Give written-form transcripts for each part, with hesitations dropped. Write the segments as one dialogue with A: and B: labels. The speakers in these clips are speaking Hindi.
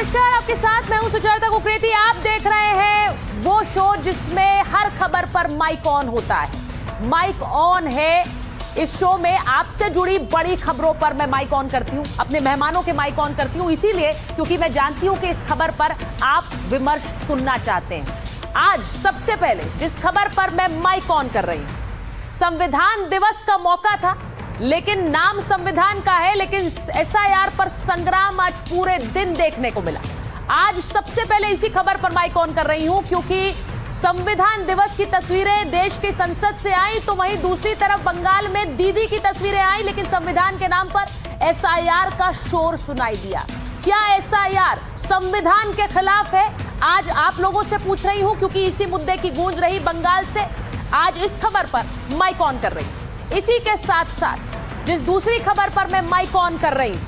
A: नमस्कार, आपके साथ मैं हूं सुचेता कुकरेती। आप देख रहे हैं वो शो जिसमें हर खबर पर माइक ऑन होता है। माइक ऑन है इस शो में आपसे जुड़ी बड़ी खबरों पर मैं माइक ऑन करती हूं, अपने मेहमानों के माइक ऑन करती हूं, इसीलिए क्योंकि मैं जानती हूं कि इस खबर पर आप विमर्श सुनना चाहते हैं। आज सबसे पहले जिस खबर पर मैं माइक ऑन कर रही हूं, संविधान दिवस का मौका था, लेकिन नाम संविधान का है, लेकिन एसआईआर पर संग्राम आज पूरे दिन देखने को मिला। आज सबसे पहले इसी खबर पर माइक ऑन कर रही हूं क्योंकि संविधान दिवस की तस्वीरें देश की संसद से आई, तो वहीं दूसरी तरफ बंगाल में दीदी की तस्वीरें आई, लेकिन संविधान के नाम पर एसआईआर का शोर सुनाई दिया। क्या एसआईआर संविधान के खिलाफ है? आज आप लोगों से पूछ रही हूं क्योंकि इसी मुद्दे की गूंज रही बंगाल से। आज इस खबर पर माइक ऑन कर रही हूं। इसी के साथ साथ जिस दूसरी खबर पर मैं माइक ऑन कर रही हूं,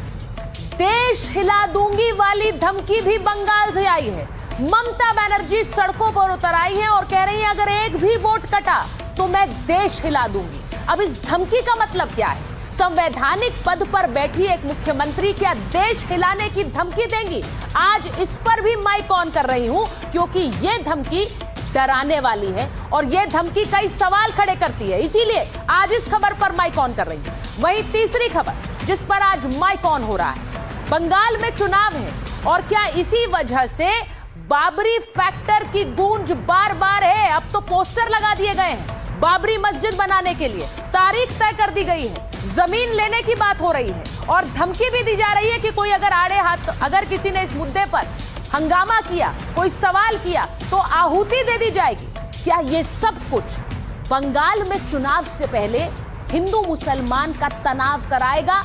A: देश हिला दूंगी वाली धमकी भी बंगाल से आई है। ममता बनर्जी सड़कों पर उतर आई हैं और कह रही हैं अगर एक भी वोट कटा तो मैं देश हिला दूंगी। अब इस धमकी का मतलब क्या है? संवैधानिक पद पर बैठी एक मुख्यमंत्री क्या देश हिलाने की धमकी देंगी? आज इस पर भी माइक ऑन कर रही हूं क्योंकि यह धमकी डराने वाली है और यह धमकी कई सवाल खड़े करती है, इसीलिए आज इस खबर पर माइक ऑन कर रही हूं। वहीं तीसरी खबर जिस पर आज माइक ऑन हो रहा है, बंगाल में चुनाव है और क्या इसी वजह से बाबरी फैक्टर की गूंज बार बार है। अब तो पोस्टर लगा दिए गए हैं बाबरी मस्जिद बनाने के लिए, तारीख तय कर दी गई है, जमीन लेने की बात हो रही है और धमकी भी दी जा रही है कि कोई अगर आड़े हाथ अगर किसी ने इस मुद्दे पर हंगामा किया, कोई सवाल किया तो आहुति दे दी जाएगी। क्या ये सब कुछ बंगाल में चुनाव से पहले हिंदू मुसलमान का तनाव कराएगा?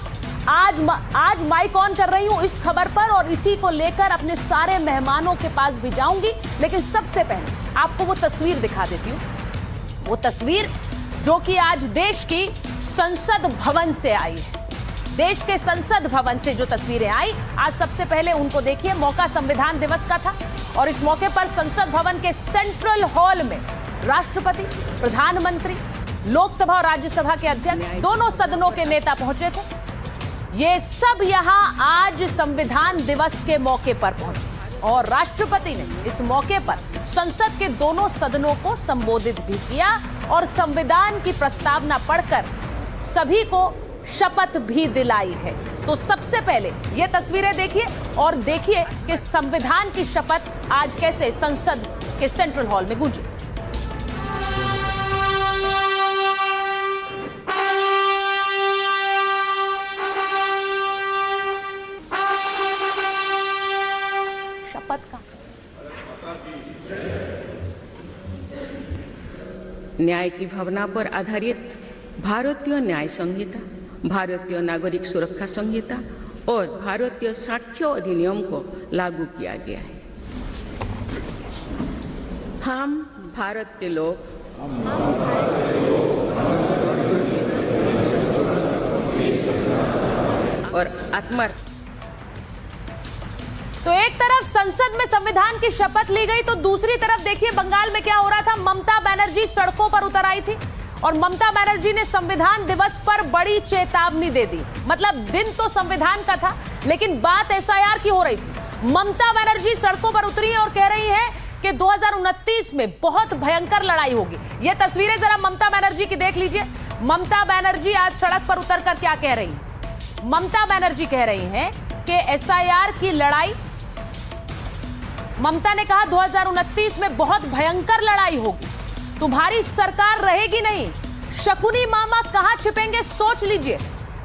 A: आज माइक ऑन कर रही हूं इस खबर पर और इसी को लेकर अपने सारे मेहमानों के पास भी जाऊंगी, लेकिन सबसे पहले आपको वो तस्वीर दिखा देती हूं। वो तस्वीर जो कि आज देश की संसद भवन से आई है। देश के संसद भवन से जो तस्वीरें आई, आज सबसे पहले उनको देखिए। मौका संविधान दिवस का था और इस मौके पर संसद भवन के सेंट्रल हॉल में राष्ट्रपति, प्रधानमंत्री, लोकसभा और राज्यसभा के अध्यक्ष, दोनों सदनों के नेता पहुंचे थे। ये सब यहां आज संविधान दिवस के मौके पर पहुंचे और राष्ट्रपति ने इस मौके पर संसद के दोनों सदनों को संबोधित भी किया और संविधान की प्रस्तावना पढ़कर सभी को शपथ भी दिलाई है। तो सबसे पहले ये तस्वीरें देखिए और देखिए कि संविधान की शपथ आज कैसे संसद के सेंट्रल हॉल में गूंजी। शपथ का
B: न्याय की भावना पर आधारित भारतीय न्याय संहिता, भारतीय नागरिक सुरक्षा संहिता और भारतीय साक्ष्य अधिनियम को लागू किया गया है। हम भारत के लोग और आत्मा।
A: तो एक तरफ संसद में संविधान की शपथ ली गई तो दूसरी तरफ देखिए बंगाल में क्या हो रहा था। ममता बनर्जी सड़कों पर उतर आई थी और ममता बनर्जी ने संविधान दिवस पर बड़ी चेतावनी दे दी। मतलब दिन तो संविधान का था लेकिन बात एसआईआर की हो रही थी। ममता बनर्जी सड़कों पर उतरी और कह रही है कि 2029 में बहुत भयंकर लड़ाई होगी। ये तस्वीरें जरा ममता बनर्जी की देख लीजिए। ममता बनर्जी आज सड़क पर उतरकर क्या कह रही है? ममता बनर्जी कह रही हैं कि एसआईआर की लड़ाई, ममता ने कहा 2029 में बहुत भयंकर लड़ाई होगी, तुम्हारी सरकार रहेगी नहीं। शकुनी मामा कहां छिपेंगे सोच लीजिए।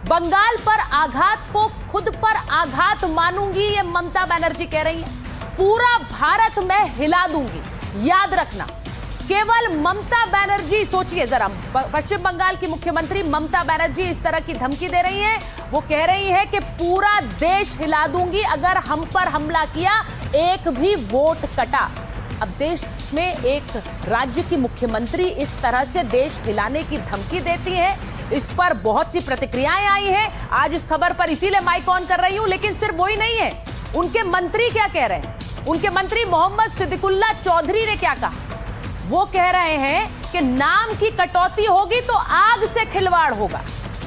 A: बंगाल पर आघात को खुद पर आघात मानूंगी, ये ममता बनर्जी कह रही है। पूरा भारत मैं हिला दूंगी। याद रखना, केवल ममता बनर्जी, सोचिए जरा, पश्चिम बंगाल की मुख्यमंत्री ममता बनर्जी इस तरह की धमकी दे रही हैं। वो कह रही है कि पूरा देश हिला दूंगी अगर हम पर हमला किया, एक भी वोट कटा। अब देश में एक राज्य की मुख्यमंत्री इस तरह से देश हिलाने की धमकी देती है, इस पर बहुत सी प्रतिक्रियाएं आई हैं। आज इस खबर पर इसीलिए माइक ऑन कर रही हूं, लेकिन सिर्फ वही नहीं है, उनके मंत्री क्या कह रहे हैं। उनके मंत्री मोहम्मद सिद्दीकुल्ला चौधरी ने क्या कहा? वो कह रहे हैं कि नाम की कटौती होगी तो आग से खिलवाड़ होगा।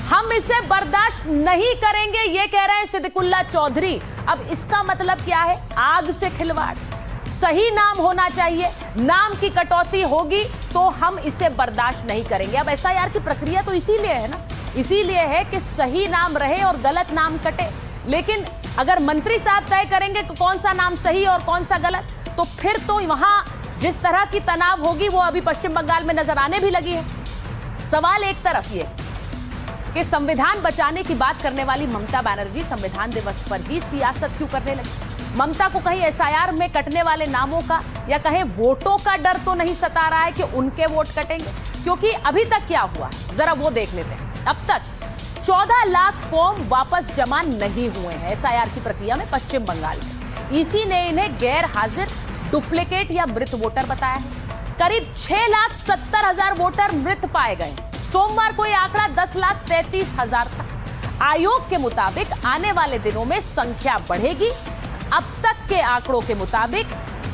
A: हम इसे बर्दाश्त नहीं करेंगे, ये कह रहे हैं सिद्दीकुल्ला चौधरी। अब इसका मतलब क्या है? आग से खिलवाड़। सही नाम होना चाहिए, नाम की कटौती होगी तो हम इसे बर्दाश्त नहीं करेंगे। अब एसआईआर की प्रक्रिया तो इसीलिए है ना, इसीलिए है कि सही नाम रहे और गलत नाम कटे। लेकिन अगर मंत्री साहब तय करेंगे कि कौन सा नाम सही और कौन सा गलत, तो फिर तो वहां जिस तरह की तनाव होगी वो अभी पश्चिम बंगाल में नजर आने भी लगी है। सवाल एक तरफ ये कि संविधान बचाने की बात करने वाली ममता बनर्जी संविधान दिवस पर ही सियासत क्यों करने लगी? ममता को कहीं एसआईआर में कटने वाले नामों का या कहीं वोटों का डर तो नहीं सता रहा है कि उनके वोट कटेंगे? क्योंकि अभी तक क्या हुआ जरा वो देख लेते हैं। अब तक 14 लाख फॉर्म वापस जमा नहीं हुए हैं एसआईआर की प्रक्रिया में पश्चिम बंगाल में। ईसी ने इन्हें गैर हाजिर, डुप्लीकेट या मृत वोटर बताया है। करीब 6,70,000 वोटर मृत पाए गए। सोमवार को यह आंकड़ा 10,33,000 था। आयोग के मुताबिक आने वाले दिनों में संख्या बढ़ेगी। अब तक के आंकड़ों के मुताबिक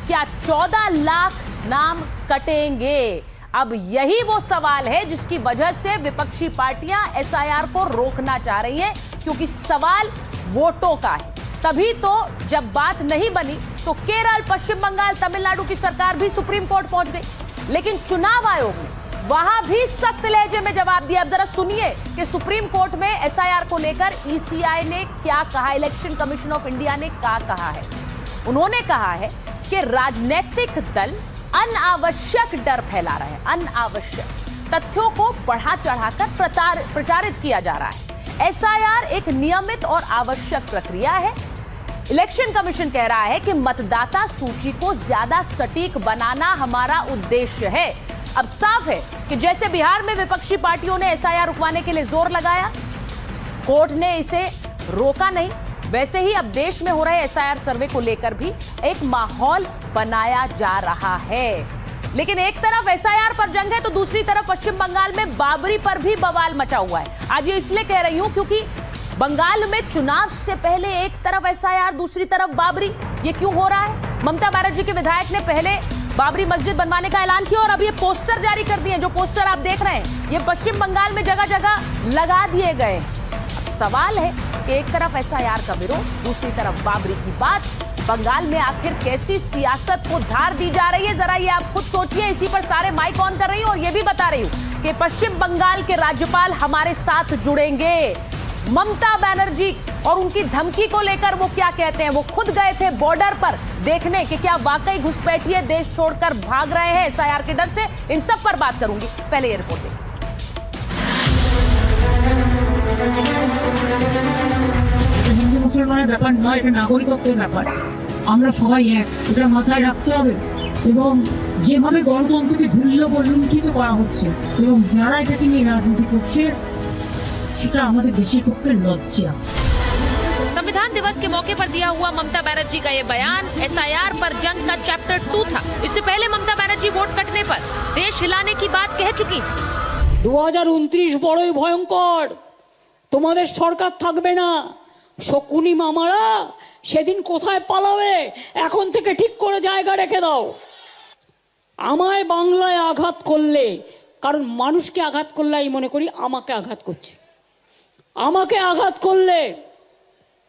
A: क्या 14 लाख नाम कटेंगे? अब यही वो सवाल है जिसकी वजह से विपक्षी पार्टियां एसआईआर को रोकना चाह रही हैं, क्योंकि सवाल वोटों का है। तभी तो जब बात नहीं बनी तो केरल, पश्चिम बंगाल, तमिलनाडु की सरकार भी सुप्रीम कोर्ट पहुंच गई। लेकिन चुनाव आयोग ने वहां भी सख्त लहजे में जवाब दिया। अब जरा सुनिए कि सुप्रीम कोर्ट में एसआईआर को लेकर ईसीआई ने क्या कहा, इलेक्शन कमीशन ऑफ इंडिया ने क्या कहा है। उन्होंने कहा है कि राजनीतिक दल अनावश्यक डर फैला रहे हैं, अनावश्यक तथ्यों को बढ़ा चढ़ाकर प्रचारित किया जा रहा है। एसआईआर एक नियमित और आवश्यक प्रक्रिया है। इलेक्शन कमीशन कह रहा है कि मतदाता सूची को ज्यादा सटीक बनाना हमारा उद्देश्य है। अब साफ है कि जैसे बिहार में विपक्षी पार्टियों ने एसआईआर रुकवाने के लिए जोर लगाया, कोर्ट ने इसे रोका नहीं, वैसे ही अब देश में हो रहे एसआईआर सर्वे को लेकर भी एक माहौल बनाया जा रहा है। लेकिन एक तरफ एसआईआर पर जंग है तो दूसरी तरफ पश्चिम बंगाल में बाबरी पर भी बवाल मचा हुआ है। आज ये इसलिए कह रही हूं क्योंकि बंगाल में चुनाव से पहले एक तरफ एसआईआर, दूसरी तरफ बाबरी। ये क्यों हो रहा है? ममता बनर्जी के विधायक ने पहले बाबरी मस्जिद बनवाने का ऐलान किया और अब ये पोस्टर जारी कर दिए। जो पोस्टर आप देख रहे हैं ये पश्चिम बंगाल में जगह जगह लगा दिए गए। सवाल है कि एक तरफ एसआईआर का विरोध, दूसरी तरफ बाबरी की बात। बंगाल में आखिर कैसी सियासत को धार दी जा रही है, जरा ये आप खुद सोचिए। इसी पर सारे माइक ऑन कर रही हूं और ये भी बता रही हूं कि पश्चिम बंगाल के राज्यपाल हमारे साथ जुड़ेंगे। ममता बनर्जी और उनकी धमकी को लेकर वो क्या कहते हैं? वो खुद गए थे बॉर्डर पर देखने कि क्या वाकई घुसपैठिए देश छोड़कर भाग रहे हैं एसआईआर के डर से। इन सब पर बात करूंगी, पहले ये रिपोर्ट देखिए।
C: হিন্দু মুসলমানের ব্যাপার নয়, এটা নাগরিকত্বের ব্যাপার। আমরা সবাই এক, এটা মাথায় রাখতে হবে। এবং যেভাবে গণতন্ত্রকে ধুলিয়ে করা হচ্ছে এবং যারা এটাকে নিয়ে রাজনীতি করছে সেটা আমাদের দেশের পক্ষে লজ্জা।
A: संविधान दिवस के मौके पर दिया हुआ ममता बनर्जी का ये बयान एसआईआर पर जंग का चैप्टर 2 था। इससे पहले ममता बनर्जी वोट कटने पर देश हिलाने की बात कह चुकी।
C: 2029 বড়ই ভয়ঙ্কর, তোমাদের সরকার থাকবে না। শকুনি মামারা সেদিন কোথায় পালাবে এখন থেকে ঠিক করে জায়গা রেখে দাও। আমায় বাংলায় আঘাত করলে, কারণ মানুষকে আঘাত করলে আমি মনে করি আমাকে আঘাত করছে। আমাকে আঘাত করলে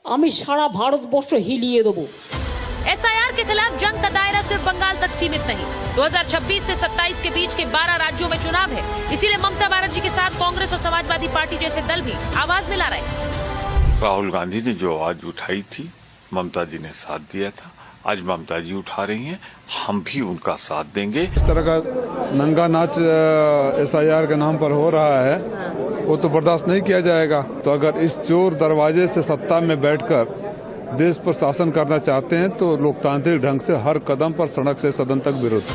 C: আমি সারা ভারতবর্ষ হিলিয়ে দেবো।
A: एसआईआर के खिलाफ जंग का दायरा सिर्फ बंगाल तक सीमित नहीं। 2026 से 27 के बीच के 12 राज्यों में चुनाव है। इसीलिए ममता बनर्जी के साथ कांग्रेस और समाजवादी पार्टी जैसे दल भी आवाज मिला रहे हैं।
D: राहुल गांधी ने जो आवाज उठाई थी, ममता जी ने साथ दिया था। आज ममता जी उठा रही हैं, हम भी उनका साथ देंगे।
E: इस तरह का नंगा नाच एसआईआर के नाम पर हो रहा है, वो तो बर्दाश्त नहीं किया जाएगा। तो अगर इस चोर दरवाजे से सत्ता में बैठकर देश पर शासन करना चाहते हैं तो लोकतांत्रिक ढंग से हर कदम पर सड़क से सदन तक विरोध।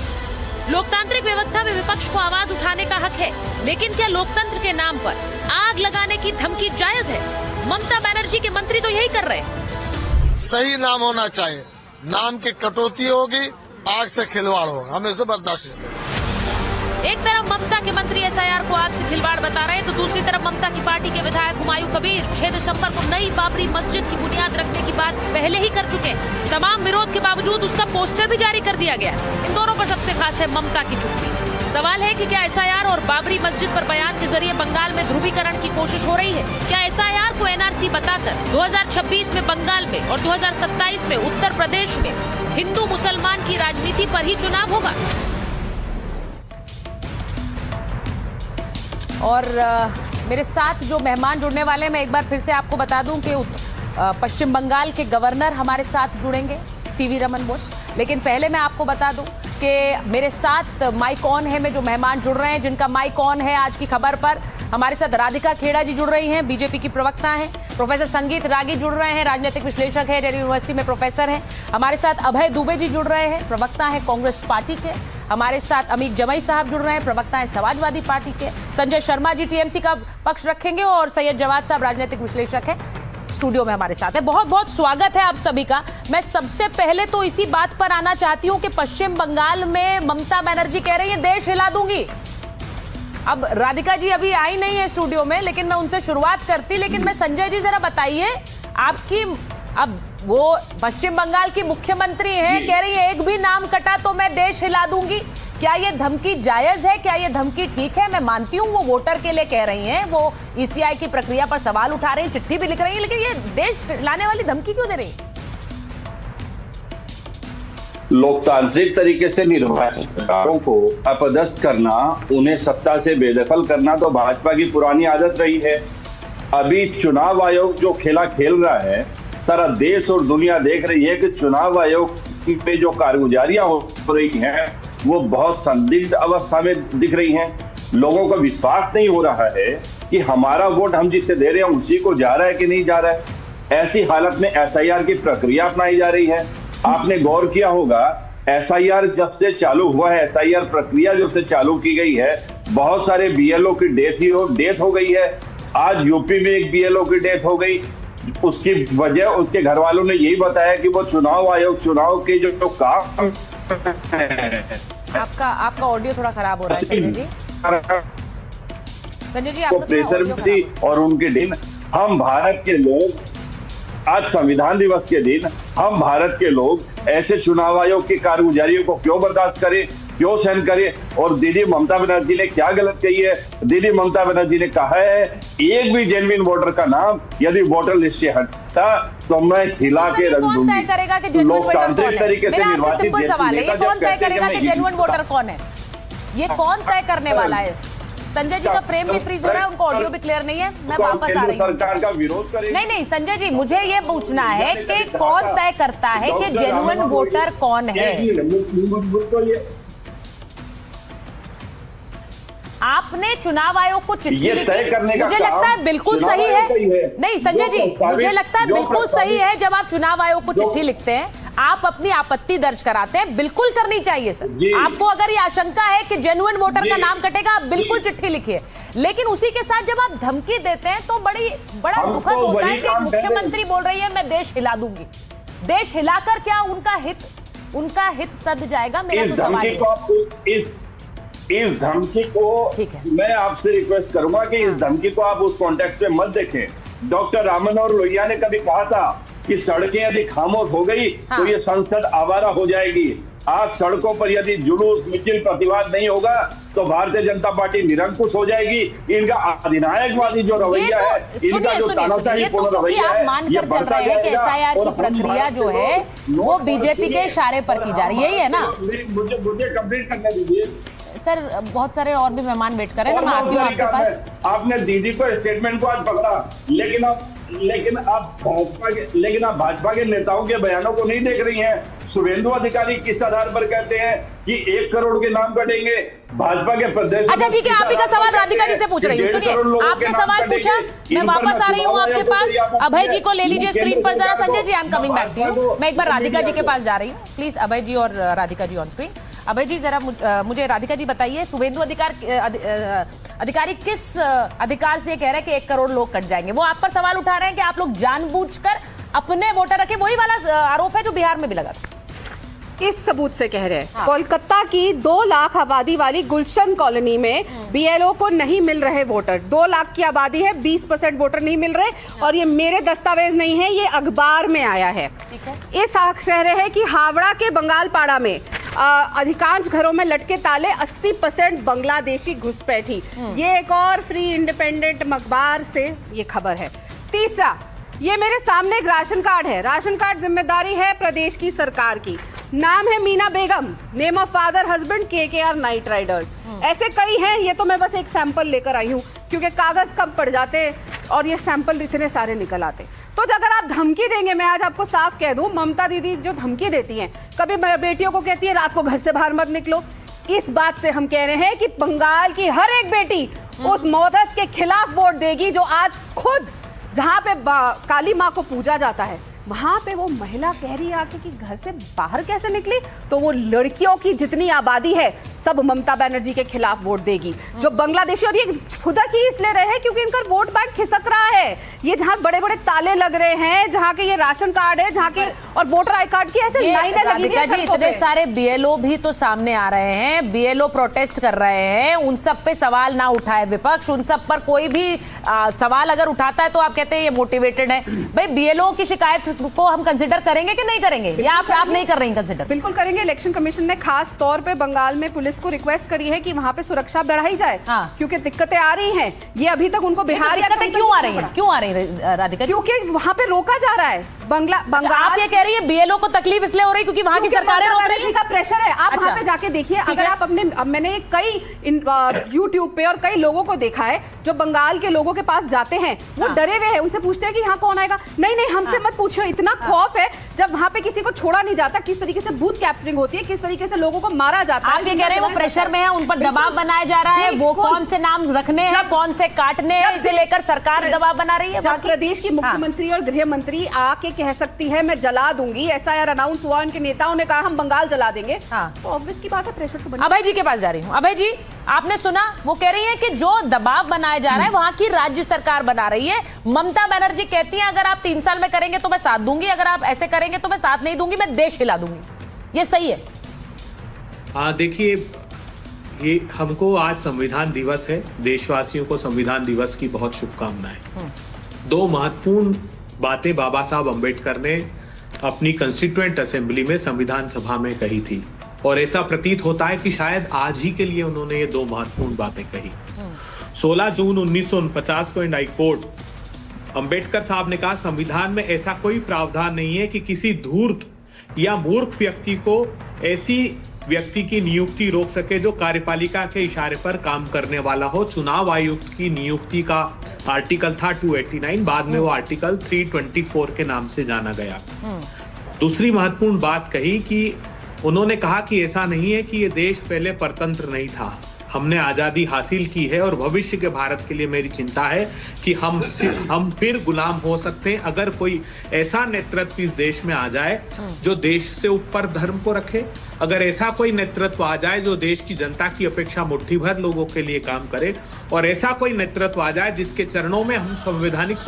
A: लोकतांत्रिक व्यवस्था में विपक्ष को आवाज उठाने का हक है, लेकिन क्या लोकतंत्र के नाम पर आग लगाने की धमकी जायज है? ममता बनर्जी के मंत्री तो यही कर रहे हैं।
F: सही नाम होना चाहिए, नाम की कटौती होगी, आग से खिलवाड़ होगा, हम इसे बर्दाश्त नहीं करेंगे।
A: एक तरफ ममता के मंत्री एसआईआर को आग से खिलवाड़ बता रहे हैं तो दूसरी तरफ ममता की पार्टी के विधायक हुमायूं कबीर 6 दिसंबर को नई बाबरी मस्जिद की बुनियाद रखने की बात पहले ही कर चुके हैं। तमाम विरोध के बावजूद उसका पोस्टर भी जारी कर दिया गया। इन दोनों पर सबसे खास है ममता की चुप्पी। सवाल है कि क्या एसआईआर और बाबरी मस्जिद पर बयान के जरिए बंगाल में ध्रुवीकरण की कोशिश हो रही है? क्या एसआईआर को एनआरसी बताकर 2026 में बंगाल में और 2027 में उत्तर प्रदेश में हिंदू मुसलमान की राजनीति पर ही चुनाव होगा? और मेरे साथ जो मेहमान जुड़ने वाले हैं, मैं एक बार फिर से आपको बता दूं कि पश्चिम बंगाल के गवर्नर हमारे साथ जुड़ेंगे, सीवी रमन बोस। लेकिन पहले मैं आपको बता दूं कि मेरे साथ माइक ऑन है में जो मेहमान जुड़ रहे हैं, जिनका माइक ऑन है आज की खबर पर। हमारे साथ राधिका खेड़ा जी जुड़ रही हैं, बीजेपी की प्रवक्ता हैं। प्रोफेसर संगीत रागी जुड़ रहे हैं, राजनीतिक विश्लेषक है, दिल्ली यूनिवर्सिटी में प्रोफेसर हैं। हमारे साथ अभय दुबे जी जुड़ रहे हैं, प्रवक्ता हैं कांग्रेस पार्टी के। हमारे साथ अमित जमई साहब जुड़ रहे हैं, प्रवक्ता हैं समाजवादी पार्टी के। संजय शर्मा जी टीएमसी का पक्ष रखेंगे और सैयद जवाद साहब राजनीतिक विश्लेषक है, स्टूडियो में हमारे साथ है। बहुत बहुत स्वागत है आप सभी का। मैं सबसे पहले तो इसी बात पर आना चाहती हूं कि पश्चिम बंगाल में ममता बनर्जी कह रही है देश हिला दूंगी। अब राधिका जी अभी आई नहीं है स्टूडियो में, लेकिन मैं उनसे शुरुआत करती। लेकिन मैं संजय जी जरा बताइए, आपकी अब वो पश्चिम बंगाल की मुख्यमंत्री हैं, कह रही है एक भी नाम कटा तो मैं देश हिला दूंगी। क्या ये धमकी जायज है? क्या ये धमकी ठीक है? मैं मानती हूँ वो वोटर के लिए कह रही हैं, वो ईसीआई की प्रक्रिया पर सवाल उठा रही हैं, चिट्ठी भी लिख रही हैं, लेकिन ये देश हिलाने वाली धमकी क्यों दे रही है?
G: लोकतांत्रिक तरीके से निर्वाचित सरकारों को अपदस्थ करना, उन्हें सत्ता से बेदखल करना तो भाजपा की पुरानी आदत रही है। अभी चुनाव आयोग जो खेला खेल रहा है, सारा देश और दुनिया देख रही है कि चुनाव आयोग पे जो कारगुजारियां हो रही हैं वो बहुत संदिग्ध अवस्था में दिख रही हैं। लोगों को विश्वास नहीं हो रहा है कि हमारा वोट हम जिसे दे रहे हैं उसी को जा रहा है कि नहीं जा रहा है। ऐसी हालत में एसआईआर की प्रक्रिया अपनाई जा रही है। आपने गौर किया होगा, एसआईआर जब से चालू हुआ है, एसआईआर प्रक्रिया जब से चालू की गई है, बहुत सारे बीएलओ की डेथ हो गई है। आज यूपी में एक बीएलओ की डेथ हो गई। उसकी वजह उसके घर वालों ने यही बताया कि वो चुनाव आयोग चुनाव के जो काम
A: आपका ऑडियो थोड़ा खराब हो रहा है संजय जी। संजय जी, आपका
G: प्रेशर में थी और उनके दिन हम भारत के लोग, आज संविधान दिवस के दिन हम भारत के लोग ऐसे चुनाव आयोग की कारगुजारियों को क्यों बर्दाश्त करें, क्यों सहन करें। और दीदी ममता बनर्जी ने क्या गलत कही है? दीदी ममता बनर्जी ने कहा है एक भी जेन्युइन वोटर का नाम यदि वोटर लिस्ट से हटता तो मैं हिला के रख दूंगी।
A: कौन तय करेगा कि जेन्युइन वोटर कौन है?
G: तरीके से निर्वाचित
A: सिंपल सवाल है, ये कौन तय करेगा कि जेन्युइन वोटर कौन है? ये कौन तय करने वाला है? संजय जी का फ्रेम भी फ्रीज हो रहा है, उनको ऑडियो भी क्लियर नहीं है। मैं वापस आ रही हूँ।
G: सरकार का विरोध करेगी?
A: नहीं संजय जी, मुझे ये पूछना है कि कौन तय करता है कि जेन्युइन वोटर कौन है? आपने चुनाव आयोग को चिट्ठी लिखी, मुझे लगता है बिल्कुल सही है। नहीं संजय जी, मुझे लगता है बिल्कुल सही है। जब आप चुनाव आयोग को चिट्ठी लिखते हैं, आप अपनी आपत्ति दर्ज कराते हैं, बिल्कुल करनी चाहिए सर। आपको अगर ये आशंका है कि जेन्युइन वोटर का नाम कटेगा, आप बिल्कुल चिट्ठी लिखिए। लेकिन उसी के साथ जब आप धमकी देते हैं तो बड़ा दुखद होता है कि मुख्यमंत्री बोल रही है मैं देश हिला दूंगी। देश हिलाकर क्या उनका हित सद जाएगा? मेरा तो सवाल है।
G: इस धमकी को मैं आपसे रिक्वेस्ट करूंगा कि इस धमकी को आप उस कॉन्टेक्स्ट में मत देखें। डॉक्टर राम मनोहर लोहिया ने कभी कहा था कि सड़कें यदि खामोश हो गई तो ये संसद आवारा हो जाएगी। आज सड़कों पर यदि जुलूस मिছিল प्रतिवाद नहीं होगा तो भारतीय जनता पार्टी निरंकुश हो जाएगी। इनका अधिनायकवादी जो रवैया है, इनका जो तानाशाहीपूर्ण रवैया है, ये बढ़ता जाएगा।
A: एसआईआर की प्रक्रिया जो है वो बीजेपी के इशारे पर की जा रही है, यही है ना?
G: मुझे कंप्लीट करने दीजिए
A: सर। बहुत सारे और भी मेहमान वेट कर रहे हैं, मैं आती हूँ आपके पास।
G: आपने दीदी को स्टेटमेंट को आज पकड़ा, लेकिन आप भाजपा के नेताओं के बयानों को नहीं देख रही हैं। शुभेंदु अधिकारी किस आधार पर कहते हैं कि 1 करोड़ के नाम कटेंगे? भाजपा के प्रदेश।
A: अच्छा ठीक है, आप ही का सवाल राधिका जी से पूछ रही हूँ। सुनिए, आपने सवाल पूछा, मैं वापस आ रही हूँ आपके पास। अभय जी को ले लीजिए स्क्रीन पर जरा। Sanjay ji, I am coming back to you. मैं एक बार राधिका जी के पास जा रही हूँ। प्लीज अभय जी और राधिका जी ऑन स्क्रीन। अभय जी जरा मुझे राधिका जी बताइए, शुभेंदु अधिकारी किस अधिकार से कह रहे हैं कि 1 करोड़ लोग कट जाएंगे? वो आप पर सवाल उठा रहे हैं कि आप लोग जानबूझकर अपने वोटर रखे। वही वाला आरोप है जो बिहार में भी लगा था।
H: इस सबूत से कह रहे हैं कोलकाता की 2 लाख आबादी वाली गुलशन कॉलोनी में बीएलओ को नहीं मिल रहे वोटर। 2 लाख की आबादी है, 20% वोटर नहीं मिल रहे। और ये मेरे दस्तावेज नहीं है, ये अखबार में आया है। इस कह रहे हैं कि हावड़ा के बंगालपाड़ा में अधिकांश घरों में लटके ताले, 80% बांग्लादेशी घुसपैठी। ये एक और फ्री इंडिपेंडेंट अखबार से ये खबर है। तीसरा, ये मेरे सामने एक राशन कार्ड है। राशन कार्ड जिम्मेदारी है प्रदेश की सरकार की। नाम है Meena Begum, name of father husband KKR knight riders. ऐसे कई हैं, ये तो मैं बस एक सैंपल लेकर आई हूँ क्योंकि कागज कम पड़ जाते और ये सैंपल इतने सारे निकल आते। तो अगर आप धमकी देंगे, मैं आज आपको साफ कह दूं, ममता दीदी जो धमकी देती हैं, कभी बेटियों को कहती है रात को घर से बाहर मत निकलो, इस बात से हम कह रहे हैं कि बंगाल की हर एक बेटी उस मौदत के खिलाफ वोट देगी जो आज खुद जहां पे काली माँ को पूजा जाता है वहां पे वो महिला कह रही है आके कि घर से बाहर कैसे निकली, तो वो लड़कियों की जितनी आबादी है सब ममता बनर्जी के खिलाफ वोट देगी। जो बांग्लादेशी, और ये खुदा की इसलिए रहे हैं क्योंकि इनका वोट बैंक खिसक रहा है। ये जहां बड़े बड़े ताले लग रहे हैं, जहां के ये राशन कार्ड है, जहां के और वोटर आई कार्ड की ऐसे लाइनें लगी हुई हैं।
A: इतने सारे BLO भी तो सामने आ रहे हैं, BLO प्रोटेस्ट कर रहे हैं, उन सब पे सवाल ना उठाए विपक्ष, उन सब पर कोई भी सवाल अगर उठाता है तो आप कहते हैं ये मोटिवेटेड है। भाई BLO की शिकायत को हम कंसिडर करेंगे कि नहीं करेंगे, या आप नहीं कर रही हैं कंसिडर?
H: बिल्कुल करेंगे। इलेक्शन कमीशन ने खास तौर पे बंगाल में पुलिस को रिक्वेस्ट करी है कि वहां पे सुरक्षा बढ़ाई जाए, क्योंकि दिक्कतें आ रही हैं। ये अभी तक उनको बिहार
A: क्यों आ रही है राधिका?
H: क्योंकि वहां पे रोका जा रहा है। बंगाल,
A: आप ये कह रही है BLO को तकलीफ इसलिए हो रही क्योंकि वहां की सरकारें रोक रही है,
H: का प्रेशर है। आप वहां पे जाके देखिए, अगर आप अपने, मैंने कई YouTube पे और कई लोगों को देखा है जो बंगाल के लोगों के पास जाते हैं, वो डरे हुए हैं, उनसे पूछते हैं कि यहाँ कौन आएगा, नहीं हमसे मत पूछो। इतना खौफ है जब वहां पे किसी को छोड़ा नहीं जाता, किस तरीके से बूथ कैप्चरिंग होती है, किस तरीके से लोगों को मारा जाता है।
A: आप ये कह रहे हैं वो प्रेशर में है, उन पर दबाव बनाया जा रहा है, वो कौन से नाम रखने हैं, कौन से काटने हैं, इसे लेकर सरकार दबाव बना रही है।
H: प्रदेश की मुख्यमंत्री और गृह मंत्री आके कह सकती है मैं जला दूंगी, SIR अनाउंस हुआ, उनके नेताओं ने कहा हम बंगाल जला देंगे, तो ऑब्वियस की बात है प्रेशर तो बनेगा।
A: अभय जी के पास जा रही हूँ। अभय जी, आपने सुना, वो कह रही है कि जो दबाव बनाया जा रहा है वहां की राज्य सरकार बना रही है। ममता बनर्जी कहती है अगर आप 3 साल में करेंगे तो मैं साथ दूंगी, अगर आप ऐसे करेंगे तो मैं साथ नहीं दूंगी, मैं देश हिला दूंगी। ये सही है?
I: हाँ, देखिए, ये हमको आज संविधान दिवस है, देशवासियों को संविधान दिवस की बहुत शुभकामनाएं। 2 महत्वपूर्ण बातें बाबा साहब अम्बेडकर ने अपनी कंस्टिट्यूएंट असेंबली में संविधान सभा में कही थी, और ऐसा प्रतीत होता है कि शायद आज ही के लिए उन्होंने ये 2 महत्वपूर्ण बातें कही। 16 जून 1949 को इंडिया कोर्ट, अंबेडकर साहब ने कहा संविधान में ऐसा कोई प्रावधान नहीं है कि किसी धूर्त या मूर्ख व्यक्ति को ऐसी व्यक्ति की नियुक्ति रोक सके जो कार्यपालिका के इशारे पर काम करने वाला हो। चुनाव आयुक्त की नियुक्ति का आर्टिकल था 289, बाद में वो आर्टिकल 324 के नाम से जाना गया। दूसरी महत्वपूर्ण बात कही कि उन्होंने कहा कि ऐसा नहीं है कि ये देश पहले परतंत्र नहीं था, हमने आजादी हासिल की है, और भविष्य के भारत के लिए मेरी चिंता है कि हम फिर गुलाम हो सकते हैं अगर कोई ऐसा नेतृत्व इस देश में आ जाए जो देश से ऊपर धर्म को रखे, अगर ऐसा कोई नेतृत्व आ जाए जो देश की जनता की अपेक्षा मुट्ठी भर लोगों के लिए काम करे, और ऐसा कोई नेतृत्व आ जाए जिसके चरणों में हम संवैधानिक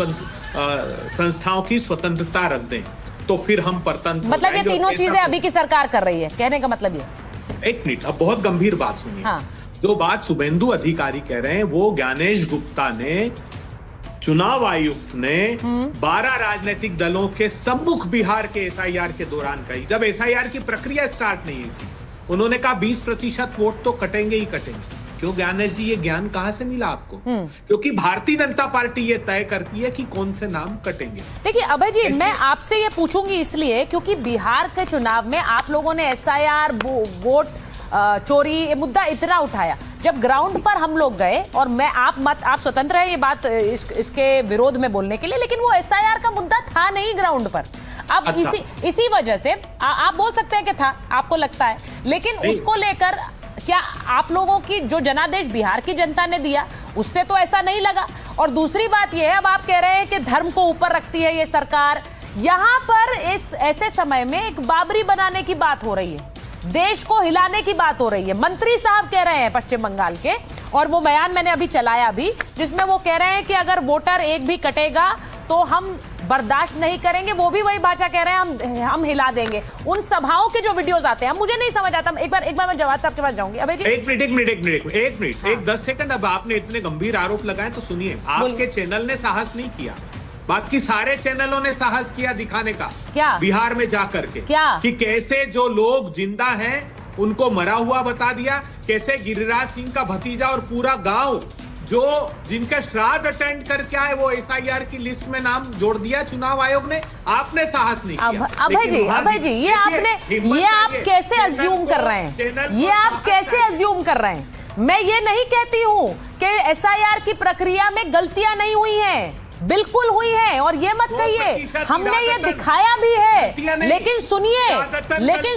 I: संस्थाओं की स्वतंत्रता रख दें, तो फिर हम परतंत्र।
A: मतलब ये तीनों चीजें अभी की सरकार कर रही है, कहने का मतलब ये।
I: एक मिनट, अब बहुत गंभीर बात सुनिए। जो बात शुभेंदु अधिकारी कह रहे हैं वो ज्ञानेश गुप्ता ने, चुनाव आयुक्त ने 12 राजनीतिक दलों के सम्मुख बिहार के SIR के दौरान कही, जब SIR की प्रक्रिया स्टार्ट नहीं हुई। उन्होंने कहा 20% वोट तो कटेंगे ही कटेंगे। क्यों ज्ञानेश जी, ये ज्ञान कहां से मिला आपको? क्योंकि भारतीय जनता पार्टी ये तय करती है कि कौन से नाम कटेंगे।
A: देखिए अभय जी, मैं आपसे ये पूछूंगी इसलिए क्योंकि बिहार के चुनाव में आप लोगों ने SIR वोट चोरी ये मुद्दा इतना उठाया। जब ग्राउंड पर हम लोग गए, और मैं आप स्वतंत्र है ये बात इसके विरोध में बोलने के लिए, लेकिन वो SIR का मुद्दा था नहीं ग्राउंड पर। अब अच्छा। इसी वजह से आप बोल सकते हैं कि था, आपको लगता है, लेकिन उसको लेकर क्या आप लोगों की जो जनादेश बिहार की जनता ने दिया उससे तो ऐसा नहीं लगा। और दूसरी बात यह है, अब आप कह रहे हैं कि धर्म को ऊपर रखती है ये सरकार। यहां पर इस ऐसे समय में एक बाबरी बनाने की बात हो रही है, देश को हिलाने की बात हो रही है। मंत्री साहब कह रहे हैं पश्चिम बंगाल के, और वो बयान मैंने अभी चलाया भी, जिसमें वो कह रहे हैं कि अगर वोटर एक भी कटेगा तो हम बर्दाश्त नहीं करेंगे। वो भी वही भाषा कह रहे हैं, हम हिला देंगे। उन सभाओं के जो वीडियोस आते हैं, मुझे नहीं समझ आता। एक बार मैं जवाब साहब के पास जाऊंगी। अभय जी
I: एक मिनट 10 सेकंड। अब आपने इतने गंभीर आरोप लगाए तो सुनिए, आपके चैनल ने साहस नहीं किया, बाकी सारे चैनलों ने साहस किया दिखाने का।
A: क्या?
I: बिहार में जाकर के,
A: क्या?
I: कि कैसे जो लोग जिंदा हैं उनको मरा हुआ बता दिया। कैसे गिरिराज सिंह का भतीजा और पूरा गांव जो जिनके श्राद्ध अटेंड करके आए वो एसआईआर की लिस्ट में नाम जोड़ दिया चुनाव आयोग ने। आपने साहस नहीं किया।
A: अभय जी ये आप कैसे अज्यूम कर रहे हैं? ये आप कैसे अज्यूम कर रहे हैं? मैं ये नहीं कहती हूं कि एसआईआर की प्रक्रिया में गलतियां नहीं हुई हैं, बिल्कुल हुई है। और ये मत कहिए, हमने ये दिखाया भी है। लेकिन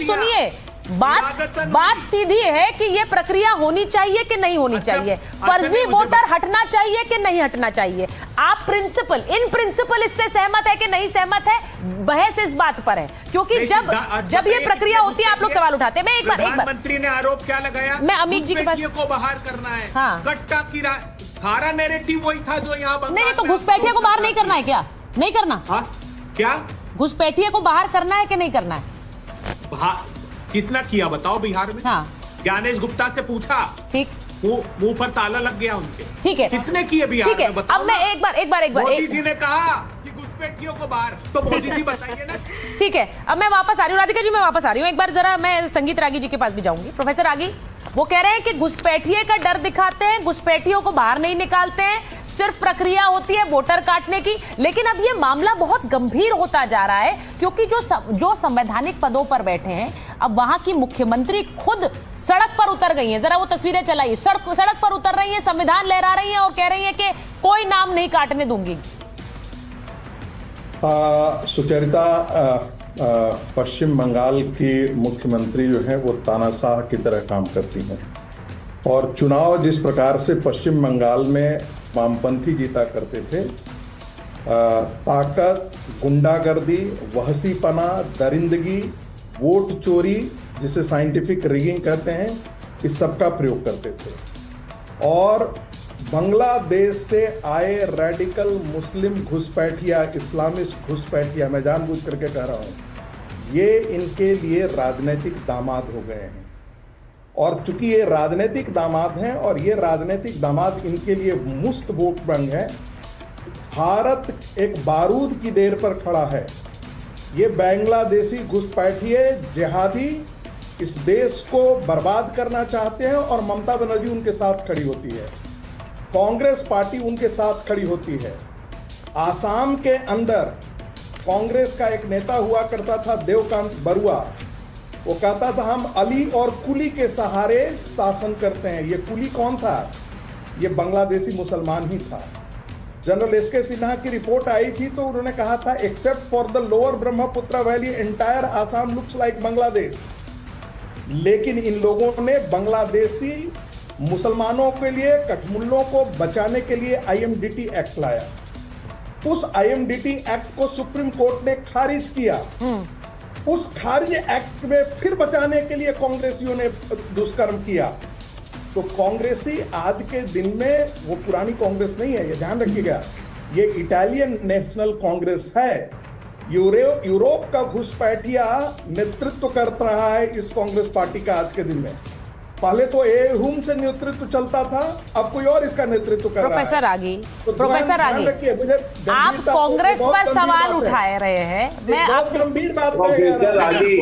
A: सुनिए, बात सीधी है कि ये प्रक्रिया होनी चाहिए कि नहीं होनी चाहिए, फर्जी वोटर हटना चाहिए कि नहीं हटना चाहिए। आप इन प्रिंसिपल इससे सहमत है कि नहीं सहमत है? बहस इस बात पर है, क्योंकि जब ये प्रक्रिया होती है आप लोग सवाल उठाते हैं। मैं एक बार
I: प्रधानमंत्री ने आरोप क्या लगाया?
A: मैं अमित जी के पास
I: को बाहर करना है।
A: हाँ।
I: कट्टा की सारा नैरेटिव वही था जो यहाँ
A: नहीं तो घुसपैठिया को बाहर नहीं करना है क्या? नहीं करना?
I: क्या
A: घुसपैठिया को बाहर करना है कि नहीं करना है?
I: कितना किया बताओ बिहार में?
A: हाँ।
I: ज्ञानेश गुप्ता से पूछा,
A: ठीक,
I: मुंह पर ताला लग गया उनके।
A: ठीक है,
I: कितने किए बिहार में बताओ?
A: अब मैं एक बार
I: मोदी जी ने कहा कि घुसपैठियों को बाहर, तो मोदी जी बताइए ना।
A: ठीक है, अब मैं वापस आ रही हूँ राधिका जी, मैं वापस आ रही हूँ। एक बार जरा मैं संगीत रागी जी के पास भी जाऊंगी। प्रोफेसर रागी, वो कह रहे हैं कि घुसपैठिए का डर दिखाते हैं, घुसपैठियों को बाहर नहीं निकालते हैं, सिर्फ प्रक्रिया होती है वोटर काटने की। लेकिन अब ये मामला बहुत गंभीर होता जा रहा है, क्योंकि जो संवैधानिक पदों पर बैठे हैं, अब वहां की मुख्यमंत्री खुद सड़क पर उतर गई हैं। जरा वो तस्वीरें चलाइए, सड़क पर उतर रही हैं, संविधान लहरा रही हैं और कह रही हैं कि कोई नाम नहीं काटने दूंगी।
J: सुचरिता, पश्चिम बंगाल की मुख्यमंत्री जो है वो तानाशाह की तरह काम करती हैं, और चुनाव जिस प्रकार से पश्चिम बंगाल में वामपंथी जीता करते थे, ताकत, गुंडागर्दी, वहसीपना, दरिंदगी, वोट चोरी, जिसे साइंटिफिक रिगिंग कहते हैं, इस सब का प्रयोग करते थे। और बांग्लादेश से आए रेडिकल मुस्लिम घुसपैठिया, इस्लामिस्ट घुसपैठिया, मैं जानबूझ करके कह रहा हूँ, ये इनके लिए राजनीतिक दामाद हो गए हैं। और चूंकि ये राजनीतिक दामाद हैं और ये राजनीतिक दामाद इनके लिए मुफ्त वोट बैंक है, भारत एक बारूद की ढेर पर खड़ा है। ये बांग्लादेशी घुसपैठिए जिहादी इस देश को बर्बाद करना चाहते हैं और ममता बनर्जी उनके साथ खड़ी होती है, कांग्रेस पार्टी उनके साथ खड़ी होती है। आसाम के अंदर कांग्रेस का एक नेता हुआ करता था, देवकांत बरुआ, वो कहता था हम अली और कुली के सहारे शासन करते हैं। ये कुली कौन था? ये बांग्लादेशी मुसलमान ही था। जनरल एसके सिन्हा की रिपोर्ट आई थी तो उन्होंने कहा था except for the lower Brahmaputra valley entire Assam looks like Bangladesh. लेकिन इन लोगों ने बांग्लादेशी मुसलमानों के लिए, कठमुल्लों को बचाने के लिए IMDT एक्ट लाया। उस IMDT एक्ट को सुप्रीम कोर्ट ने खारिज किया। उस खारिज एक्ट में फिर बचाने के लिए कांग्रेसियों ने दुष्कर्म किया। तो कांग्रेसी आज के दिन में वो पुरानी कांग्रेस नहीं है, ये ध्यान रखिएगा। ये इटालियन नेशनल कांग्रेस है। यूरोप का घुसपैठिया नेतृत्व कर रहा है इस कांग्रेस पार्टी का आज के दिन में। पहले तो एहुम से नेतृत्व चलता था, अब कोई और इसका नेतृत्व कर रहा है।
A: प्रोफेसर रागी, आप कांग्रेस पर सवाल उठाए रहे हैं। मैं आपसे
J: गंभीर बात
A: प्रोफेसर रागी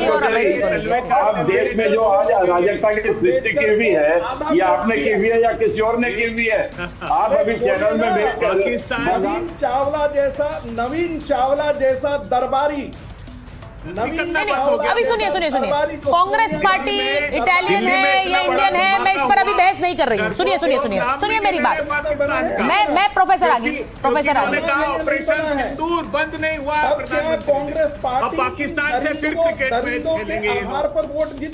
A: और
G: आप देश में जो आज अराजकता की सृष्टि की हुई है, ये आपने की हुई है या किसी और ने की हुई है? आप अभी चैनल में नवीन चावला जैसा दरबारी,
A: अभी सुनिए, कांग्रेस पार्टी इटालियन है या इंडियन है, मैं इस पर अभी बहस नहीं कर रही हूँ। सुनिए मेरी बात। मैं प्रोफेसर आगी
I: बंद नहीं हुआ।
J: कांग्रेस पार्टी
I: पाकिस्तान से फिर क्रिकेट मैच खेलेंगे।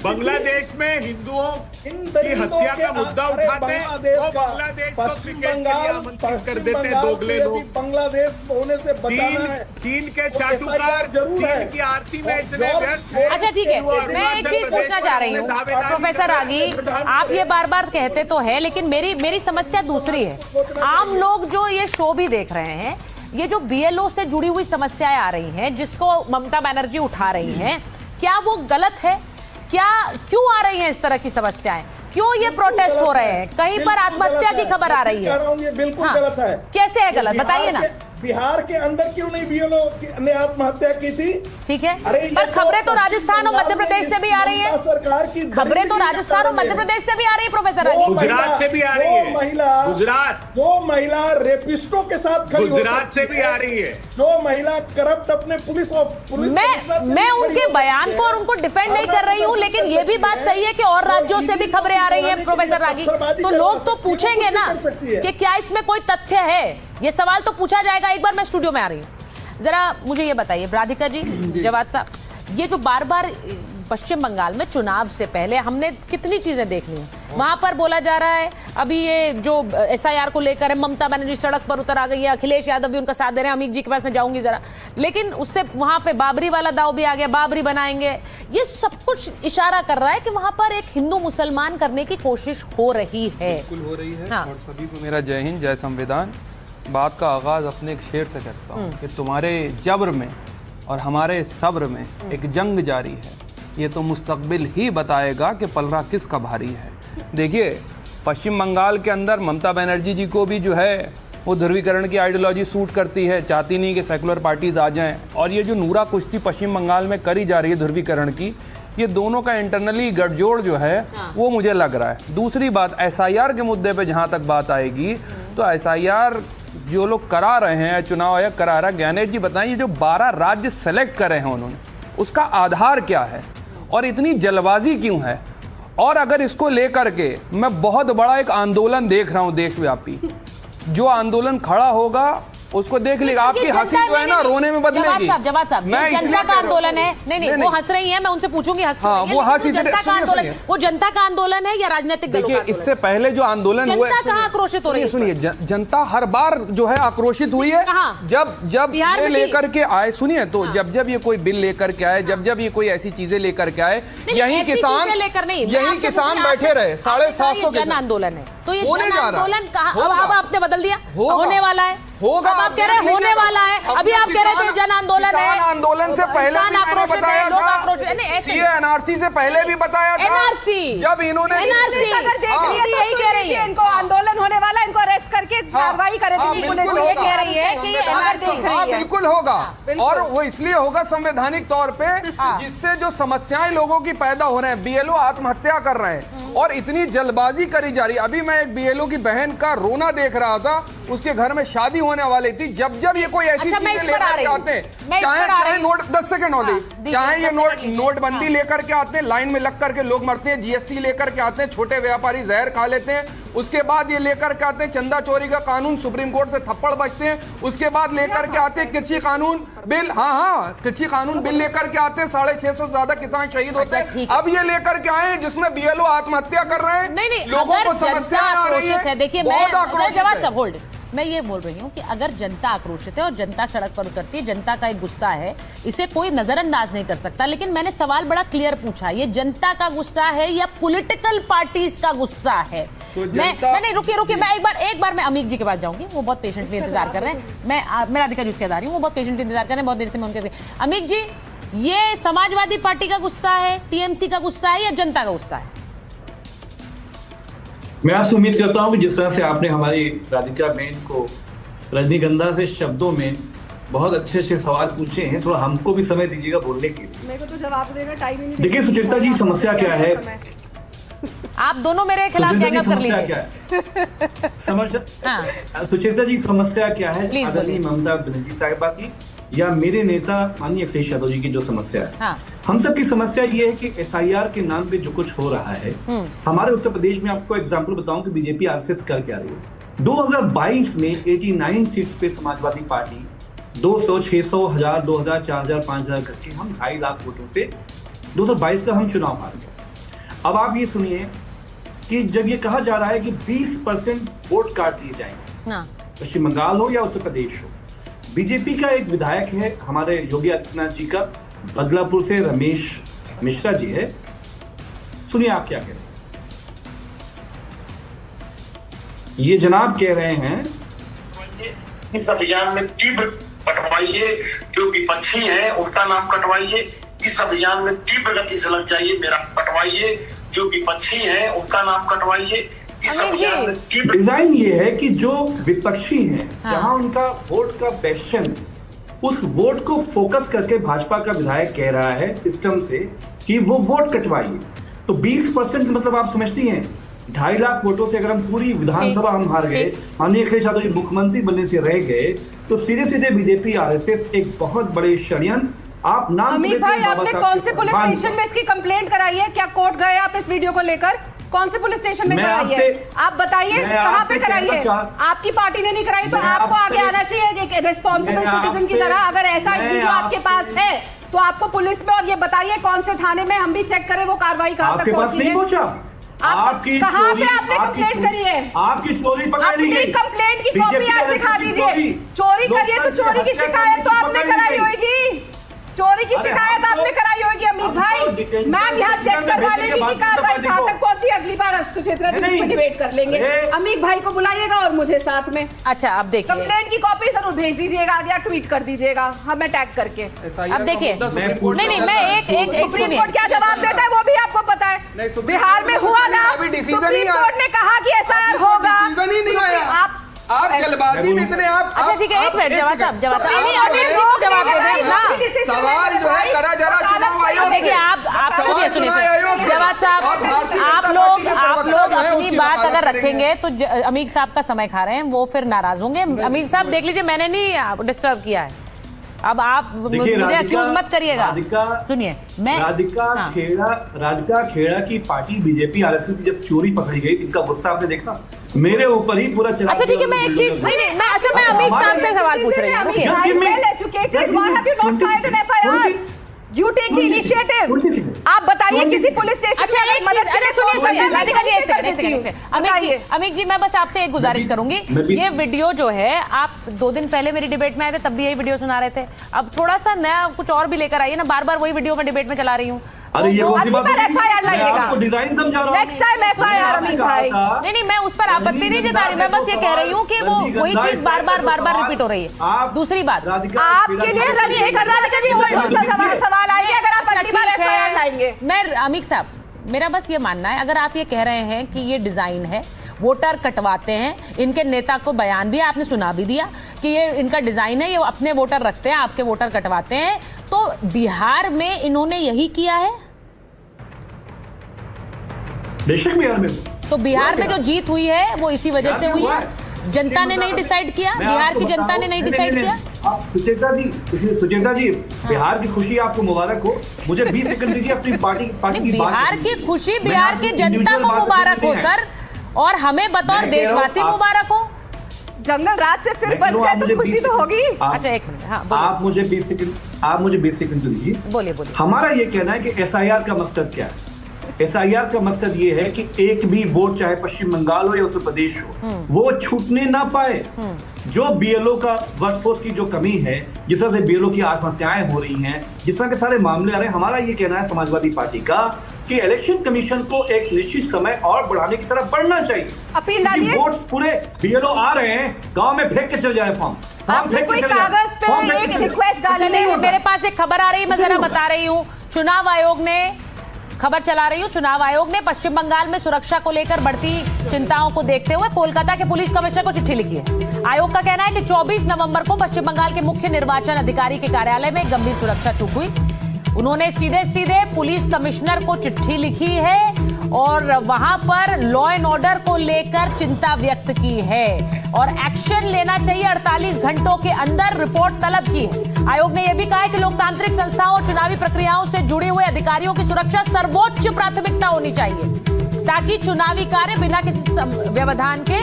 I: बांग्लादेश में हिंदुओं की हत्या का मुद्दा उठाते हैं, बांग्लादेश को क्रिकेट के लिए आमंत्रित कर देते हैं दोगले लोग।
J: बांग्लादेश होने से बचाना है।
I: चीन के चाटुकार, चीन की आरती में इतने व्यस्त।
A: अच्छा ठीक है, मैं एक चीज पूछना चाह रही हूँ प्रोफेसर रागी, आप ये बार बार कहते तो है, लेकिन मेरी समस्या दूसरी है। आम लोग जो ये शो भी देख रहे हैं, ये जो BLO से जुड़ी हुई समस्याएं आ रही हैं, जिसको ममता बनर्जी उठा रही हैं, क्या वो गलत है? क्यों आ रही हैं इस तरह की समस्याएं? क्यों ये प्रोटेस्ट हो रहे हैं? कहीं पर आत्महत्या की खबर आ रही है।
J: ये बिल्कुल गलत है।
A: कैसे है गलत, बताइए ना।
J: बिहार के अंदर क्यों नहीं बीएलओ ने आत्महत्या की थी?
A: ठीक है, पर खबरें तो राजस्थान और मध्य प्रदेश से भी आ रही है।
J: सरकार की
A: खबरें तो राजस्थान और मध्य प्रदेश से भी आ रही है प्रोफेसर राजीव।
I: गुजरात से भी आ रही है।
J: जो महिला रेपिस्टों के साथ खड़ी
I: गुजरात से भी आ रही है।
J: जो महिला करप्ट अपने पुलिस
A: मैं उनके बयान को और उनको डिफेंड नहीं कर रही हूँ, लेकिन ये भी बात सही है कि और राज्यों से भी खबरें आ रही है प्रोफेसर रागी। तो लोग तो पूछेंगे ना कि क्या इसमें कोई तथ्य है, ये सवाल तो पूछा जाएगा। एक बार मैं स्टूडियो में आ रही हूँ, जरा मुझे ये बताइए राधिका जी, जवाद साहब, ये जो बार बार पश्चिम बंगाल में चुनाव से पहले हमने कितनी चीजें देख ली हैं। वहां पर बोला जा रहा है अभी ये जो SIR को लेकर है, ममता बनर्जी सड़क पर उतर आ गई है, अखिलेश यादव भी उनका साथ दे रहे हैं। अमित जी के पास मैं जाऊंगी जरा, लेकिन उससे वहां पे बाबरी वाला दाव भी आ गया, बाबरी बनाएंगे। ये सब कुछ इशारा कर रहा है कि वहां पर एक हिंदू मुसलमान करने की कोशिश हो रही है।
K: बिल्कुल हो रही है। और सभी को मेरा जय हिंद, जय संविधान। बात का आगाज अपने एक शेर से करता हूँ कि तुम्हारे जबर में और हमारे सब्र में एक जंग जारी है, ये तो मुस्तकबिल ही बताएगा कि पलड़ा किसका भारी है। देखिए, पश्चिम बंगाल के अंदर ममता बनर्जी जी को भी जो है वो ध्रुवीकरण की आइडियोलॉजी सूट करती है, चाहती नहीं कि सेकुलर पार्टीज आ जाएं। और ये जो नूरा कुश्ती पश्चिम बंगाल में करी जा रही है ध्रुवीकरण की, ये दोनों का इंटरनली गठजोड़ जो है वो मुझे लग रहा है। दूसरी बात, SIR के मुद्दे पे जहाँ तक बात आएगी तो SIR जो लोग करा रहे हैं, चुनाव आयोग करा रहा है, ज्ञानेश जी बताएं, ये जो 12 राज्य सेलेक्ट करे हैं उन्होंने, उसका आधार क्या है और इतनी जल्दबाजी क्यों है? और अगर इसको लेकर के मैं बहुत बड़ा एक आंदोलन देख रहा हूं देशव्यापी, जो आंदोलन खड़ा होगा उसको देख लेगा। आपकी हंसी जो है ना रोने में बदलेगी।
A: जवाब साहब, जनता का आंदोलन है। नहीं, वो हंस रही है, मैं उनसे पूछूंगी।
K: हाँ, वो हंसी
A: जनता का आंदोलन, वो जनता का आंदोलन है या राजनीतिक दलों का?
K: देखिए, इससे पहले जो आंदोलन हुआ,
A: जनता कहाँ आक्रोशित हो रही है?
K: सुनिए, जनता हर बार जो है आक्रोशित हुई है जब ये लेकर के आए। सुनिए, तो जब ये कोई बिल लेकर के आए, जब ये कोई ऐसी चीजें लेकर के आए, यही किसान बैठे रहे। 750
A: जन आंदोलन है, तो ये जन आंदोलन अब आपने बदल दिया, होने वाला है, होगा। आप कह रहे हैं होने वाला है, अभी आप कह रहे थे जन आंदोलन है।
K: आंदोलन से पहले भी मैंने बताया था, NRC से पहले भी बताया था।
A: NRC
K: जब इन्होंने
A: यही कह रही है,
H: इनको आंदोलन होने वाला, इनको अरेस्ट करके कार्रवाई करेगी पुलिस।
A: ये कह रही है कि NRC
K: बिल्कुल होगा, और वो इसलिए होगा संवैधानिक तौर पे, जिससे जो समस्याएं लोगों की पैदा हो रहे हैं, BLO आत्महत्या कर रहे हैं और इतनी जल्दबाजी करी जा रही है। अभी मैं एक BLO की बहन का रोना देख रहा था, उसके घर में शादी होने वाली थी। जब ये कोई ऐसी चीजें लेकर के आते हैं, चाहे नोट 10 सेकंड हो गई, चाहे ये नोटबंदी लेकर के आते हैं, लाइन में लग करके लोग मरते हैं, GST लेकर के आते हैं, छोटे व्यापारी जहर खा लेते हैं, उसके बाद ये लेकर के आते हैं चंदा चोरी का कानून, सुप्रीम कोर्ट से थप्पड़ बजते हैं, उसके बाद लेकर के आते हैं कृषि कानून बिल, कृषि कानून बिल लेकर के आते हैं, 650 से ज्यादा किसान शहीद होते हैं। अब ये लेकर के आए जिसमें BLO आत्महत्या कर रहे हैं, लोगों को समस्या आ रही है।
A: देखिए, जवाब सब होल्ड, मैं ये बोल रही हूँ कि अगर जनता आक्रोशित है और जनता सड़क पर उतरती है, जनता का एक गुस्सा है, इसे कोई नजरअंदाज नहीं कर सकता। लेकिन मैंने सवाल बड़ा क्लियर पूछा, ये जनता का गुस्सा है या पॉलिटिकल पार्टीज का गुस्सा है? मैं रुकिए, मैं एक बार मैं अमित जी के पास जाऊंगी, वो बहुत पेशेंटली इंतजार कर रहे हैं। मैं राधिका जी उसके आ रही हूँ, वो बहुत पेशेंटली इंतजार कर रहे हैं, बहुत देर से मैं उनके। अमित जी, ये समाजवादी पार्टी का गुस्सा है, TMC का गुस्सा है या जनता का गुस्सा है?
L: मैं आपसे उम्मीद करता हूं कि जिस तरह से आपने हमारी राधिका बहन को रजनीगंधा से शब्दों में बहुत अच्छे सवाल पूछे हैं, थोड़ा हमको भी समय दीजिएगा बोलने के लिए।
H: मेरे को तो जवाब देने का टाइम ही नहीं।
L: देखिए सुचेता जी, समस्या क्या है?
A: आप दोनों मेरे खिलाफ गैंग अप कर लीजिए।
L: सुचेता जी, समस्या क्या है आदरणीय ममता बनर्जी साहिबा की या मेरे नेता माननीय अखिलेश यादव जी की जो समस्या है? हम सब की समस्या ये है कि SIR के नाम पे जो कुछ हो रहा है हमारे उत्तर प्रदेश में, आपको एग्जांपल बताऊं कि बीजेपी आरएसएस कर क्या रही है। 2022 में 89 सीट्स पे समाजवादी पार्टी 200, 600, 1000, 2000, 4000, 5000 करके हम 2.5 लाख वोटों से 2022 का हम चुनाव हार गए। अब आप ये सुनिए कि जब ये कहा जा रहा है कि 20% वोट काट दिए जाएंगे, पश्चिम बंगाल हो या उत्तर प्रदेश हो, बीजेपी का एक विधायक है हमारे योगी आदित्यनाथ जी का, बदलापुर से रमेश मिश्रा जी है, सुनिए आप क्या कह रहे हैं। ये जनाब कह रहे हैं,
M: इस अभियान में तीव्र कटवाइए, जो विपक्षी हैं उनका नाम कटवाइए, इस अभियान में तीव्र गति से लग जाइए, मेरा कटवाइए, जो विपक्षी हैं उनका नाम कटवाइए। इस अभियान में
L: डिजाइन ये है कि जो विपक्षी हैं, जहां उनका वोट का बेस्टन, उस वोट को फोकस करके भाजपा का विधायक कह रहा है सिस्टम से कि वो वोट कटवाइए। तो 20% मतलब आप समझती हैं 2.5 लाख वोटों से अगर हम पूरी विधानसभा हम हार गए, माननीय अखिलेश यादव जी मुख्यमंत्री बनने से रह गए, तो सीधे सीधे बीजेपी आरएसएस एक बहुत बड़े षड्यंत्र। आप नाम
H: अमित भाई, आपने कौन से पुलिस स्टेशन में इसकी कंप्लेंट कराई है? क्या कोर्ट गए आप इस वीडियो को लेकर? कौन से पुलिस स्टेशन में कराई है? आप बताइए कहां पे कराई है? आपकी पार्टी ने नहीं कराई तो आपको आगे आना चाहिए एक रिस्पॉन्सिबल सिटीजन की तरह। अगर ऐसा वीडियो आपके पास है तो आपको पुलिस में, और ये बताइए कौन से थाने में, हम भी चेक करें वो कार्रवाई कहां तक पहुंची है।
L: आपकी
H: कहां पे आपने कंप्लेंट करी है?
L: आपकी चोरी पकड़ ली गई।
H: कंप्लेंट की कॉपी आप दिखा दीजिए। चोरी करिए तो चोरी की शिकायत तो आपने कराई होगी। चोरी की शिकायत आपने कराई होगी अमित भाई। मैम यहाँ चेक करवा लेगी कि कार्रवाई कहां तक पहुंची। अगली बार सुचित्रा जी इसमें डिबेट कर लेंगे। अमित भाई को बुलाइएगा और मुझे साथ में।
A: अच्छा, अब देखिए
H: कंप्लेंट की कॉपी जरूर भेज दीजिएगा या ट्वीट कर दीजिएगा हमें टैग करके।
A: अब देखिए, नहीं मैं एक
H: सुप्रीम कोर्ट क्या जवाब देता है वो भी आपको पता है। बिहार में हुआ ना, सुप्रीम कोर्ट ने कहा कि एसआईआर होगा।
K: आप जल्दबाजी में इतने आप
A: अच्छा ठीक है, एक मिनट जवाब दे दें ना।
K: सवाल जो है करा जरा चुनाव आयोग।
A: देखिए आप सुनिए जवाब साहब, आप लोग अपनी बात अगर रखेंगे तो अमीर साहब का समय खा रहे हैं, वो फिर नाराज होंगे। अमीर साहब देख लीजिए, मैंने नहीं डिस्टर्ब किया है। अब आप मुझे अक्यूज मत करिएगा। सुनिए, मैं
L: राधिका खेड़ा की पार्टी बीजेपी आरएसएस की जब चोरी पकड़ी गई, इनका गुस्सा आपने देखा मेरे ऊपर ही पूरा चला।
A: अच्छा ठीक है, मैं एक चीज मैं अमित साहब से सवाल पूछ रही हूँ।
H: You take the initiative। आप बताइए किसी पुलिस स्टेशन।
A: अच्छा सुनिए राधिका जी, एक सेकंड। अमित जी, मैं बस आपसे एक गुजारिश करूंगी। ये वीडियो जो है, आप 2 दिन पहले मेरी डिबेट में आए थे, तब भी यही वीडियो सुना रहे थे। अब थोड़ा सा नया कुछ और भी लेकर आइए ना। बार बार वही वीडियो में डिबेट में चला रही हूँ।
L: अरे ये कौन सी बात है?
H: एफआईआर लाइएगा,
L: डिजाइन समझा रहा हूं।
H: नेक्स्ट टाइम एफआईआर अमित भाई।
A: नहीं मैं उस पर आपत्ति नहीं जता रही, मैं बस ये कह रही हूँ कि वो वही चीज बार बार रिपीट हो रही है। दूसरी बात
H: आपके लिए राधिका जी सवाल आएंगे अगर आप अगली बार एफआईआर लाएंगे।
A: मैं अमित साहब, मेरा बस ये मानना है, अगर आप ये कह रहे हैं कि ये डिजाइन है, वोटर कटवाते हैं, इनके नेता को बयान भी आपने सुना भी दिया कि ये इनका डिजाइन है, ये अपने वोटर रखते हैं, आपके वोटर कटवाते हैं, तो बिहार में इन्होंने यही किया है।
L: बेशक बिहार में,
A: तो बिहार में जो जीत हुई है वो इसी वजह से हुई है। जनता ने नहीं डिसाइड किया, बिहार की जनता ने नहीं डिसाइड किया।
L: सुचेता जी, बिहार की खुशी आपको मुबारक हो। मुझे 20 सेकंड दीजिए अपनी पार्टी की
A: बिहार की खुशी बिहार की जनता को मुबारक हो सर, और हमें बतौर देशवासी मुबारक हो।
H: जंगल रात से फिर बच गए तो खुशी तो होगी।
A: अच्छा एक मिनट, हाँ
L: आप मुझे 20 सेकंड दीजिए।
A: बोलिए।
L: हमारा ये कहना है कि एसआईआर का मकसद क्या है? एसआईआर का मकसद ये है कि एक भी वोट, चाहे पश्चिम बंगाल हो या उत्तर प्रदेश हो, वो छूटने ना पाए। जो बीएलओ का वर्कफोर्स की जो कमी है, जिस तरह से बीएलओ की आत्महत्याएं हो रही हैं, जिस तरह के सारे मामले आ रहे हैं, हमारा ये कहना है समाजवादी पार्टी का कि इलेक्शन कमीशन को एक निश्चित समय और बढ़ाने की तरफ बढ़ना चाहिए।
H: अपील डालिए।
L: वोट्स पूरे बीएलओ आ रहे हैं, गांव में फेंक के चल जाए फॉर्म।
A: मेरे पास एक खबर आ रही है, मैं जरा बता रही हूँ। चुनाव आयोग ने खबर चला रही हूँ। चुनाव आयोग ने पश्चिम बंगाल में सुरक्षा को लेकर बढ़ती चिंताओं को देखते हुए कोलकाता के पुलिस कमिश्नर को चिट्ठी लिखी है। आयोग का कहना है कि 24 नवंबर को पश्चिम बंगाल के मुख्य निर्वाचन अधिकारी के कार्यालय में गंभीर सुरक्षा चूक हुई। उन्होंने सीधे पुलिस कमिश्नर को चिट्ठी लिखी है और वहां पर लॉ एंड ऑर्डर को लेकर चिंता व्यक्त की है और एक्शन लेना चाहिए, 48 घंटों के अंदर रिपोर्ट तलब की है। आयोग ने यह भी कहा है कि लोकतांत्रिक संस्थाओं और चुनावी प्रक्रियाओं से जुड़े हुए अधिकारियों की सुरक्षा सर्वोच्च प्राथमिकता होनी चाहिए ताकि चुनावी कार्य बिना किसी व्यवधान के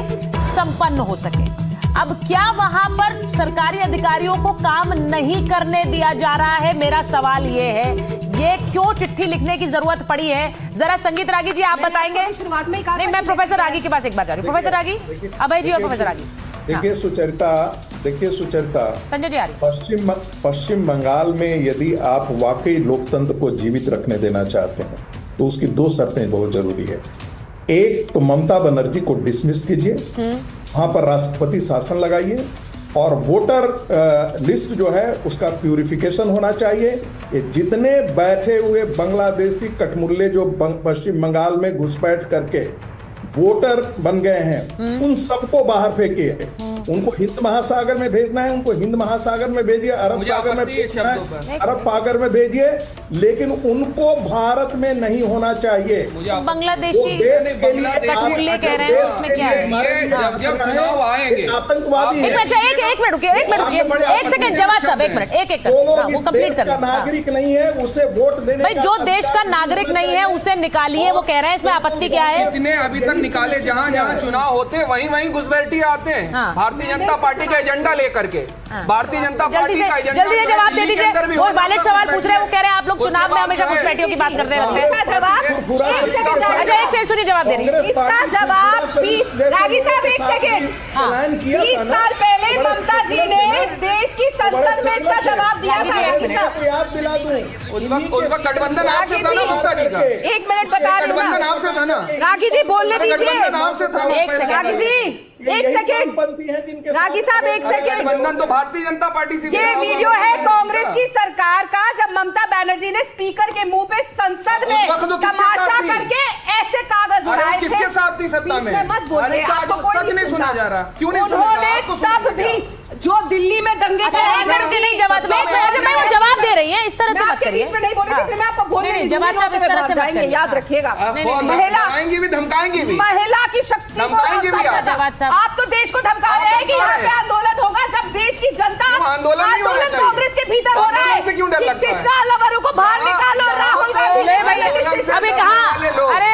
A: संपन्न हो सके। अब क्या वहां पर सरकारी अधिकारियों को काम नहीं करने दिया जा रहा है? मेरा सवाल ये है, ये क्यों चिट्ठी लिखने की जरूरत पड़ी है? जरा संगीत रागी जी आप बताएंगे।
H: शुरुआत में
A: नहीं, मैं प्रोफेसर रागी के पास एक बार जा रही हूँ। प्रोफेसर रागी, अभय जी और प्रोफेसर रागी।
J: देखिए सुचरिता,
A: संजय जी आ रही।
J: पश्चिम बंगाल में यदि आप वाकई लोकतंत्र को जीवित रखने देना चाहते हैं तो उसकी 2 शर्तें बहुत जरूरी है। एक तो ममता बनर्जी को डिसमिस कीजिए, वहां पर राष्ट्रपति शासन लगाइए, और वोटर लिस्ट जो है उसका प्यूरिफिकेशन होना चाहिए। ये जितने बैठे हुए बांग्लादेशी कटमुल्ले जो पश्चिम बंगाल में घुसपैठ करके वोटर बन गए हैं, उन सबको बाहर फेंकिए। उनको हिंद महासागर में भेजना है, उनको हिंद महासागर में भेजिए, अरब सागर में भेजना है, अरब सागर में भेजिए, लेकिन उनको भारत में नहीं होना चाहिए।
A: बांग्लादेशी
J: देश के लिए
A: कटमुल्ले कह रहे हैं, उसमें क्या है?
J: आतंकवादी
A: एक मिनट रुकिए, एक सेकंड जवाब साहब, एक मिनट, एक वो कंप्लीट कर।
J: नागरिक नहीं है उसे वोट देने।
A: भाई जो देश का नागरिक नहीं है उसे निकालिए, वो कह रहे हैं, इसमें आपत्ति क्या है?
K: अभी तक निकाले, जहाँ जहाँ चुनाव होते हैं वहीं घुसपैठी आते हैं। भारतीय जनता पार्टी का एजेंडा लेकर के, भारतीय जनता पार्टी का एजेंडा।
A: जल्दी से जवाब दे दीजिए, वो वैलिड सवाल पूछ रहे हैं, वो कह रहे हैं आप लोग चुनाव में हमेशा घुसपैठियों की बात करते रहते हैं। अच्छा एक सेकंड सुनिए, जवाब दे रही है।
H: इसका जवाब रागी साहब, एक सेकंड। 20 साल पहले ममता जी ने देश की संसद में इसका जवाब दिया था।
J: आप दिला दूं,
K: उनका गठबंधन आपसे था ना ममता जी का?
H: 1 मिनट बता रही
K: गठबंधन आपसे था ना?
H: रागी जी बोलने दीजिए।
K: गठबंधन आपसे था।
H: रागी जी एक सेकेंड, रागी साहब एक सेकेंड।
K: गठबंधन तो भारतीय जनता पार्टी से।
H: ये वीडियो है कांग्रेस की सरकार का, जब ममता बनर्जी ने स्पीकर के मुंह पे संसद में तमाशा करके ऐसे कागज उड़ाए थे।
K: किसके साथ थी सत्ता में?
H: मत बोलिए, आपको
K: सच नहीं सुना जा रहा। क्यों नहीं सुना?
H: उन्होंने तब भी जो दिल्ली में दंगे
A: नहीं जवाब दे रही है, इस तरह से मत करिए। जवाब साहब इस तरह से मत करिए,
H: याद रखिएगा।
K: धमकाएंगी भी, धमकाएंगी भी,
H: महिला की शक्ति
K: धमकाएंगी भी।
H: आप तो देश को धमका रहे हैं कि यहाँ पे आंदोलन होगा, जब देश की जनता आंदोलन कांग्रेस के भीतर हो रहा है।
K: क्यों डर लगता है?
H: कृष्णा अल्लावरू को बाहर निकालो, राहुल गांधी
A: अभी कहा, अरे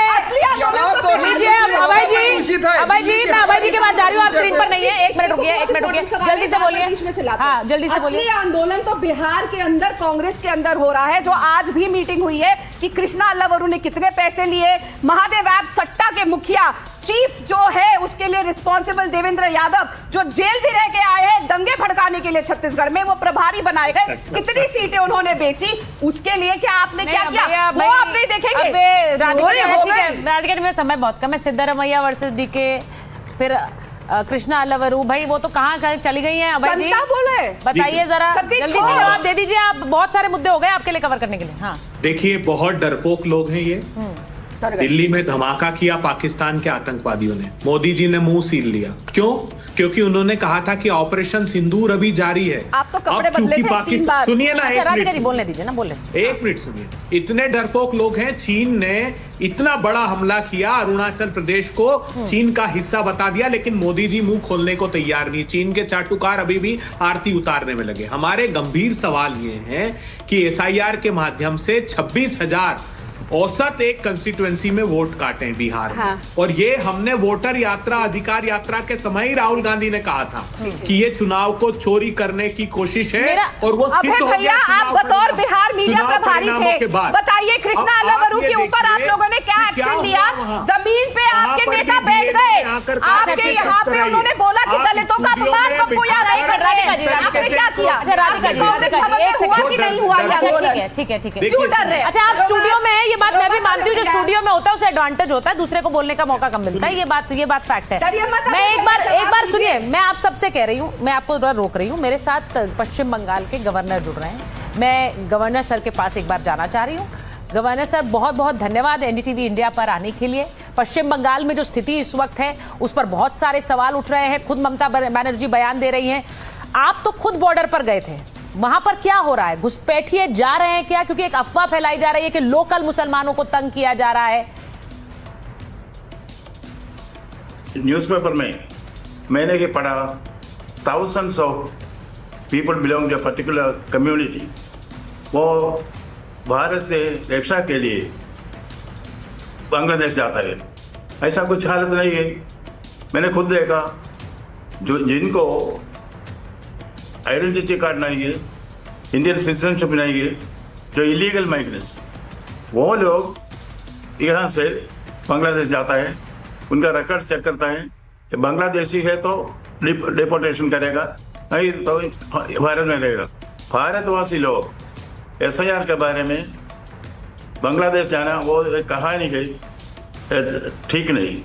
A: लीजिए अभय जी, मैं अभय जी के पास जा रही हूँ, आप स्क्रीन पर नहीं है। एक मिनट रुकिए, जल्दी से बोलिए। हाँ जल्दी से बोलिए।
H: आंदोलन तो बिहार के अंदर कांग्रेस के अंदर हो रहा है, जो आज भी मीटिंग हुई है कि कृष्णा अल्लावरू ने कितने पैसे लिए, महादेव ऐप सट्टा के मुखिया चीफ जो है उसके लिए रिस्पॉन्सिबल देवेंद्र यादव, जो जेल भी रह के आए हैं दंगे भड़काने के लिए छत्तीसगढ़ में, वो प्रभारी बनाए गए, कितनी सीटें उन्होंने बेची, उसके लिए क्या आपने क्या किया वो आप नहीं देखेंगे।
A: राजगढ़ में समय बहुत कम है। सिद्धारमैया वर्सेस डीके, फिर कृष्णा अल्लावरू, भाई वो तो कहाँ चली गई हैं? अभय जी
H: बोले,
A: बताइए जरा, जल्दी से जवाब दे दीजिए। आप बहुत सारे मुद्दे हो गए आपके लिए कवर करने के लिए। हाँ
I: देखिए, बहुत डरपोक लोग हैं ये। दिल्ली में धमाका किया पाकिस्तान के आतंकवादियों ने, मोदी जी ने मुंह सील लिया। क्यों? क्योंकि उन्होंने कहा था कि ऑपरेशन सिंदूर अभी जारी है।
H: आप तो कपड़े बदले थे 3 बार।
I: सुनिए ना,
A: बोलने दीजिए ना, बोले
I: 1 मिनट सुनिए। इतने डरपोक लोग हैं, चीन ने इतना बड़ा हमला किया, अरुणाचल प्रदेश को चीन का हिस्सा बता दिया, लेकिन मोदी जी मुंह खोलने को तैयार नहीं। चीन के चाटुकार अभी भी आरती उतारने में लगे। हमारे गंभीर सवाल ये हैं कि एसआईआर के माध्यम से 26,000 औसत एक कंस्टिट्यूएंसी में वोट काटे हैं बिहार में। और ये हमने वोटर यात्रा, अधिकार यात्रा के समय ही राहुल गांधी ने कहा था कि ये चुनाव को चोरी करने की कोशिश है। और वो
H: भैया, आप बतौर बिहार मीडिया प्रभारी थे, बताइए कृष्णा अल्लावरू के ऊपर आप लोगों ने क्या एक्शन लिया? जमीन पे आपके नेता बैठ गए, आपके यहाँ पे उन्होंने बोला कि दलितों का अपमान पप्पू यादव नहीं कर रहे हैं, आपने क्या किया?
A: ठीक है,
H: क्यों डर रहे हैं?
A: अच्छा आप स्टूडियो में है, ये बात मैं भी मानती हूँ, जो स्टूडियो में होता है उसे एडवांटेज होता है, दूसरे को बोलने का मौका कम मिलता है। ये बात फैक्ट है। मैं एक बार सुनिए, मैं आप सबसे कह रही हूँ, मैं आपको थोड़ा रोक रही हूँ। मेरे साथ पश्चिम बंगाल के गवर्नर जुड़ रहे हैं, मैं गवर्नर सर के पास एक बार जाना चाह रही हूँ। गवर्नर सर, बहुत बहुत धन्यवाद एनडीटीवी इंडिया पर आने के लिए। पश्चिम बंगाल में जो स्थिति इस वक्त है उस पर बहुत सारे सवाल उठ रहे हैं, खुद ममता बनर्जी बयान दे रही हैं। आप तो खुद बॉर्डर पर गए थे, वहां पर क्या हो रहा है? घुसपैठिए जा रहे हैं क्या? क्योंकि एक अफवाह फैलाई जा रही है कि लोकल मुसलमानों को तंग किया जा रहा है।
N: न्यूज़पेपर में मैंने ये पढ़ा, thousands of people belong to a particular community, वो भारत से रक्षा के लिए बांग्लादेश जाता है। ऐसा कुछ हालत नहीं है। मैंने खुद देखा, जो जिनको आइडेंटिटी कार्ड नहीं है, इंडियन सिटीजनशिप नहीं है, जो इलीगल माइग्रेंट्स, वो लोग यहाँ से बांग्लादेश जाता है, उनका रिकॉर्ड चेक करता है कि बांग्लादेशी है तो डिपोर्टेशन करेगा, नहीं तो भारत में रहेगा। भारतवासी लोग एसआईआर के बारे में बांग्लादेश जाना, वो एक कहानी गई, ठीक नहीं।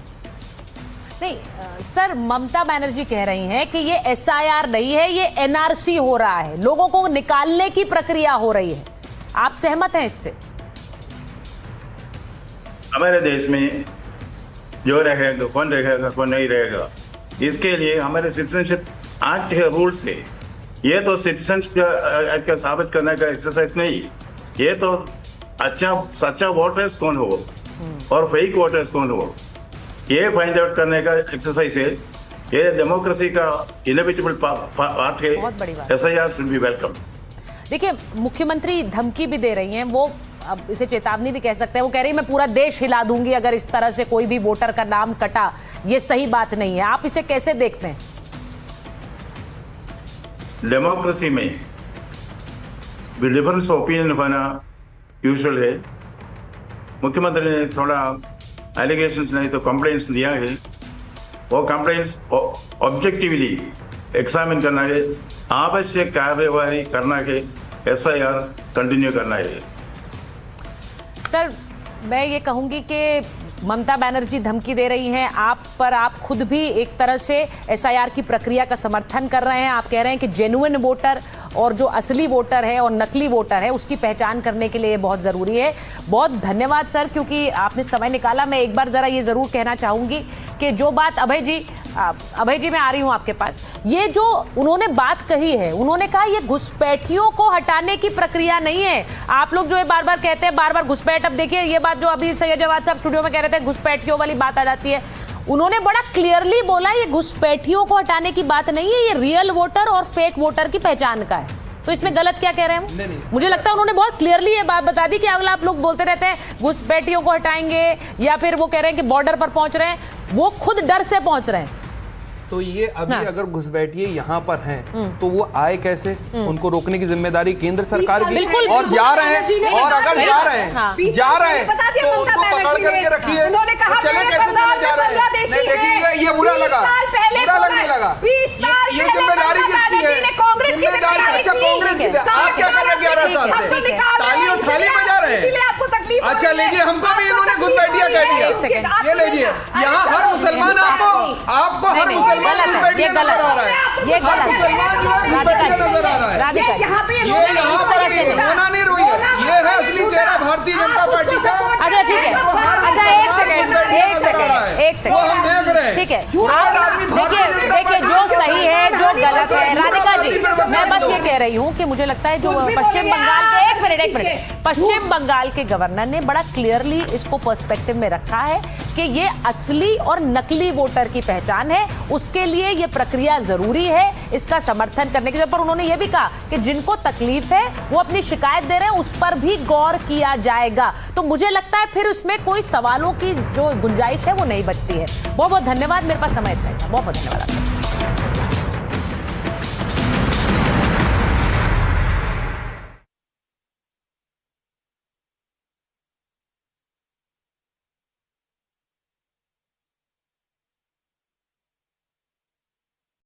A: नहीं सर, ममता बनर्जी कह रही हैं कि ये SIR नहीं है, ये NRC हो रहा है, लोगों को निकालने की प्रक्रिया हो रही है। आप सहमत हैं इससे?
N: हमारे देश में जो रहेगा, कौन रहेगा, कौन नहीं रहेगा, इसके लिए हमारे सिटीजनशिप एक्ट है, रूल्स है। ये तो सिटीजनशिप एक्ट का साबित करने का एक्सरसाइज नहीं, ये तो अच्छा सच्चा वोटर्स कौन हो और फेक वोटर्स कौन हो, ये फाइंड आउट करने का एक्सरसाइज है। ये डेमोक्रेसी का इनएविटेबल पार्ट है। SIR should be welcome.
A: देखिए, मुख्यमंत्री धमकी भी दे रही हैं, वो अब इसे चेतावनी भी कह सकते हैं। वो कह रही है मैं पूरा देश हिला दूंगी अगर इस तरह से कोई भी वोटर का नाम कटा। ये सही बात नहीं है, आप इसे कैसे देखते हैं?
N: डेमोक्रेसी में डिफरेंस ओपिनियन होना यूजुअल है। मुख्यमंत्री ने थोड़ा एलिगेशंस नहीं तो कंप्लेंट्स दिया है, वो कंप्लेंट्स ऑब्जेक्टिवली एग्जामिन करना है, आवश्यक कार्यवाही करना है, SIR कंटिन्यू करना है।
A: सर, मैं ये कहूंगी कि ममता बनर्जी धमकी दे रही हैं आप पर, आप खुद भी एक तरह से SIR की प्रक्रिया का समर्थन कर रहे हैं। आप कह रहे हैं कि जेन्युइन वोटर और जो असली वोटर है और नकली वोटर है उसकी पहचान करने के लिए ये बहुत ज़रूरी है। बहुत धन्यवाद सर, क्योंकि आपने समय निकाला। मैं एक बार ज़रा ये ज़रूर कहना चाहूँगी कि जो बात अभय जी मैं आ रही हूँ आपके पास, ये जो उन्होंने बात कही है, उन्होंने कहा ये घुसपैठियों को हटाने की प्रक्रिया नहीं है। आप लोग जो है बार बार कहते हैं, बार बार घुसपैठ, अब देखिए ये बात जो अभी सैयद जवाद साहब स्टूडियो में कह रहे थे, घुसपैठियों वाली बात आ जाती है। उन्होंने बड़ा क्लियरली बोला ये घुसपैठियों को हटाने की बात नहीं है, ये रियल वोटर और फेक वोटर की पहचान का है। तो इसमें गलत क्या कह रहे हैं? नहीं। मुझे लगता है उन्होंने बहुत क्लियरली ये बात बता दी कि अगला आप लोग बोलते रहते हैं घुसपैठियों को हटाएंगे, या फिर वो कह रहे हैं कि बॉर्डर पर पहुंच रहे हैं, वो खुद डर से पहुंच रहे हैं।
K: तो ये अभी अगर घुसपैठिए यहाँ पर हैं तो वो आए कैसे? उनको रोकने की जिम्मेदारी केंद्र सरकार की।
A: बिल्कुल,
K: और जा रहे हैं, और अगर जा रहे हैं तो उनको पकड़ करके रखिए। चले कैसे चले जा रहे हैं? नहीं देखिए, ये बुरा लगने लगा। ये जिम्मेदारी किसकी है? जिम्मेदारी अच्छा कांग्रेस की। आप क्या कर रहे हैं 11 साल से? ताली और थाली बजा रहे हैं। अच्छा लीजिए, हमको भी इन्होंने घुसपैठिया कह दिया। ये लीजिए, यहाँ हर मुसलमान आपको हर मुसलमान
A: ये गलत है।
K: होना नहीं रही है, ये है असली चेहरा भारतीय जनता पार्टी का।
A: अच्छा ठीक है, अच्छा एक सेकंड
K: वो हम देख रहे हैं।
A: ठीक है, देखिए जो सही है जो गलत है। राधिका जी, मैं बस ये कह रही हूँ कि मुझे लगता है जो पश्चिम बंगाल के एक मिनट पश्चिम बंगाल के गवर्नर ने बड़ा क्लियरली इसको पर्सपेक्टिव में रखा है कि ये असली और नकली वोटर की पहचान है, उसके लिए ये प्रक्रिया जरूरी है, इसका समर्थन करने के लिए। पर उन्होंने ये भी कहा कि जिनको तकलीफ है वो अपनी शिकायत दे रहे हैं, उस पर भी गौर किया जाएगा। तो मुझे लगता है फिर उसमें कोई सवालों की जो गुंजाइश है वो नहीं बचती है। बहुत बहुत धन्यवाद, मेरे पास समय था। बहुत बहुत धन्यवाद आपका।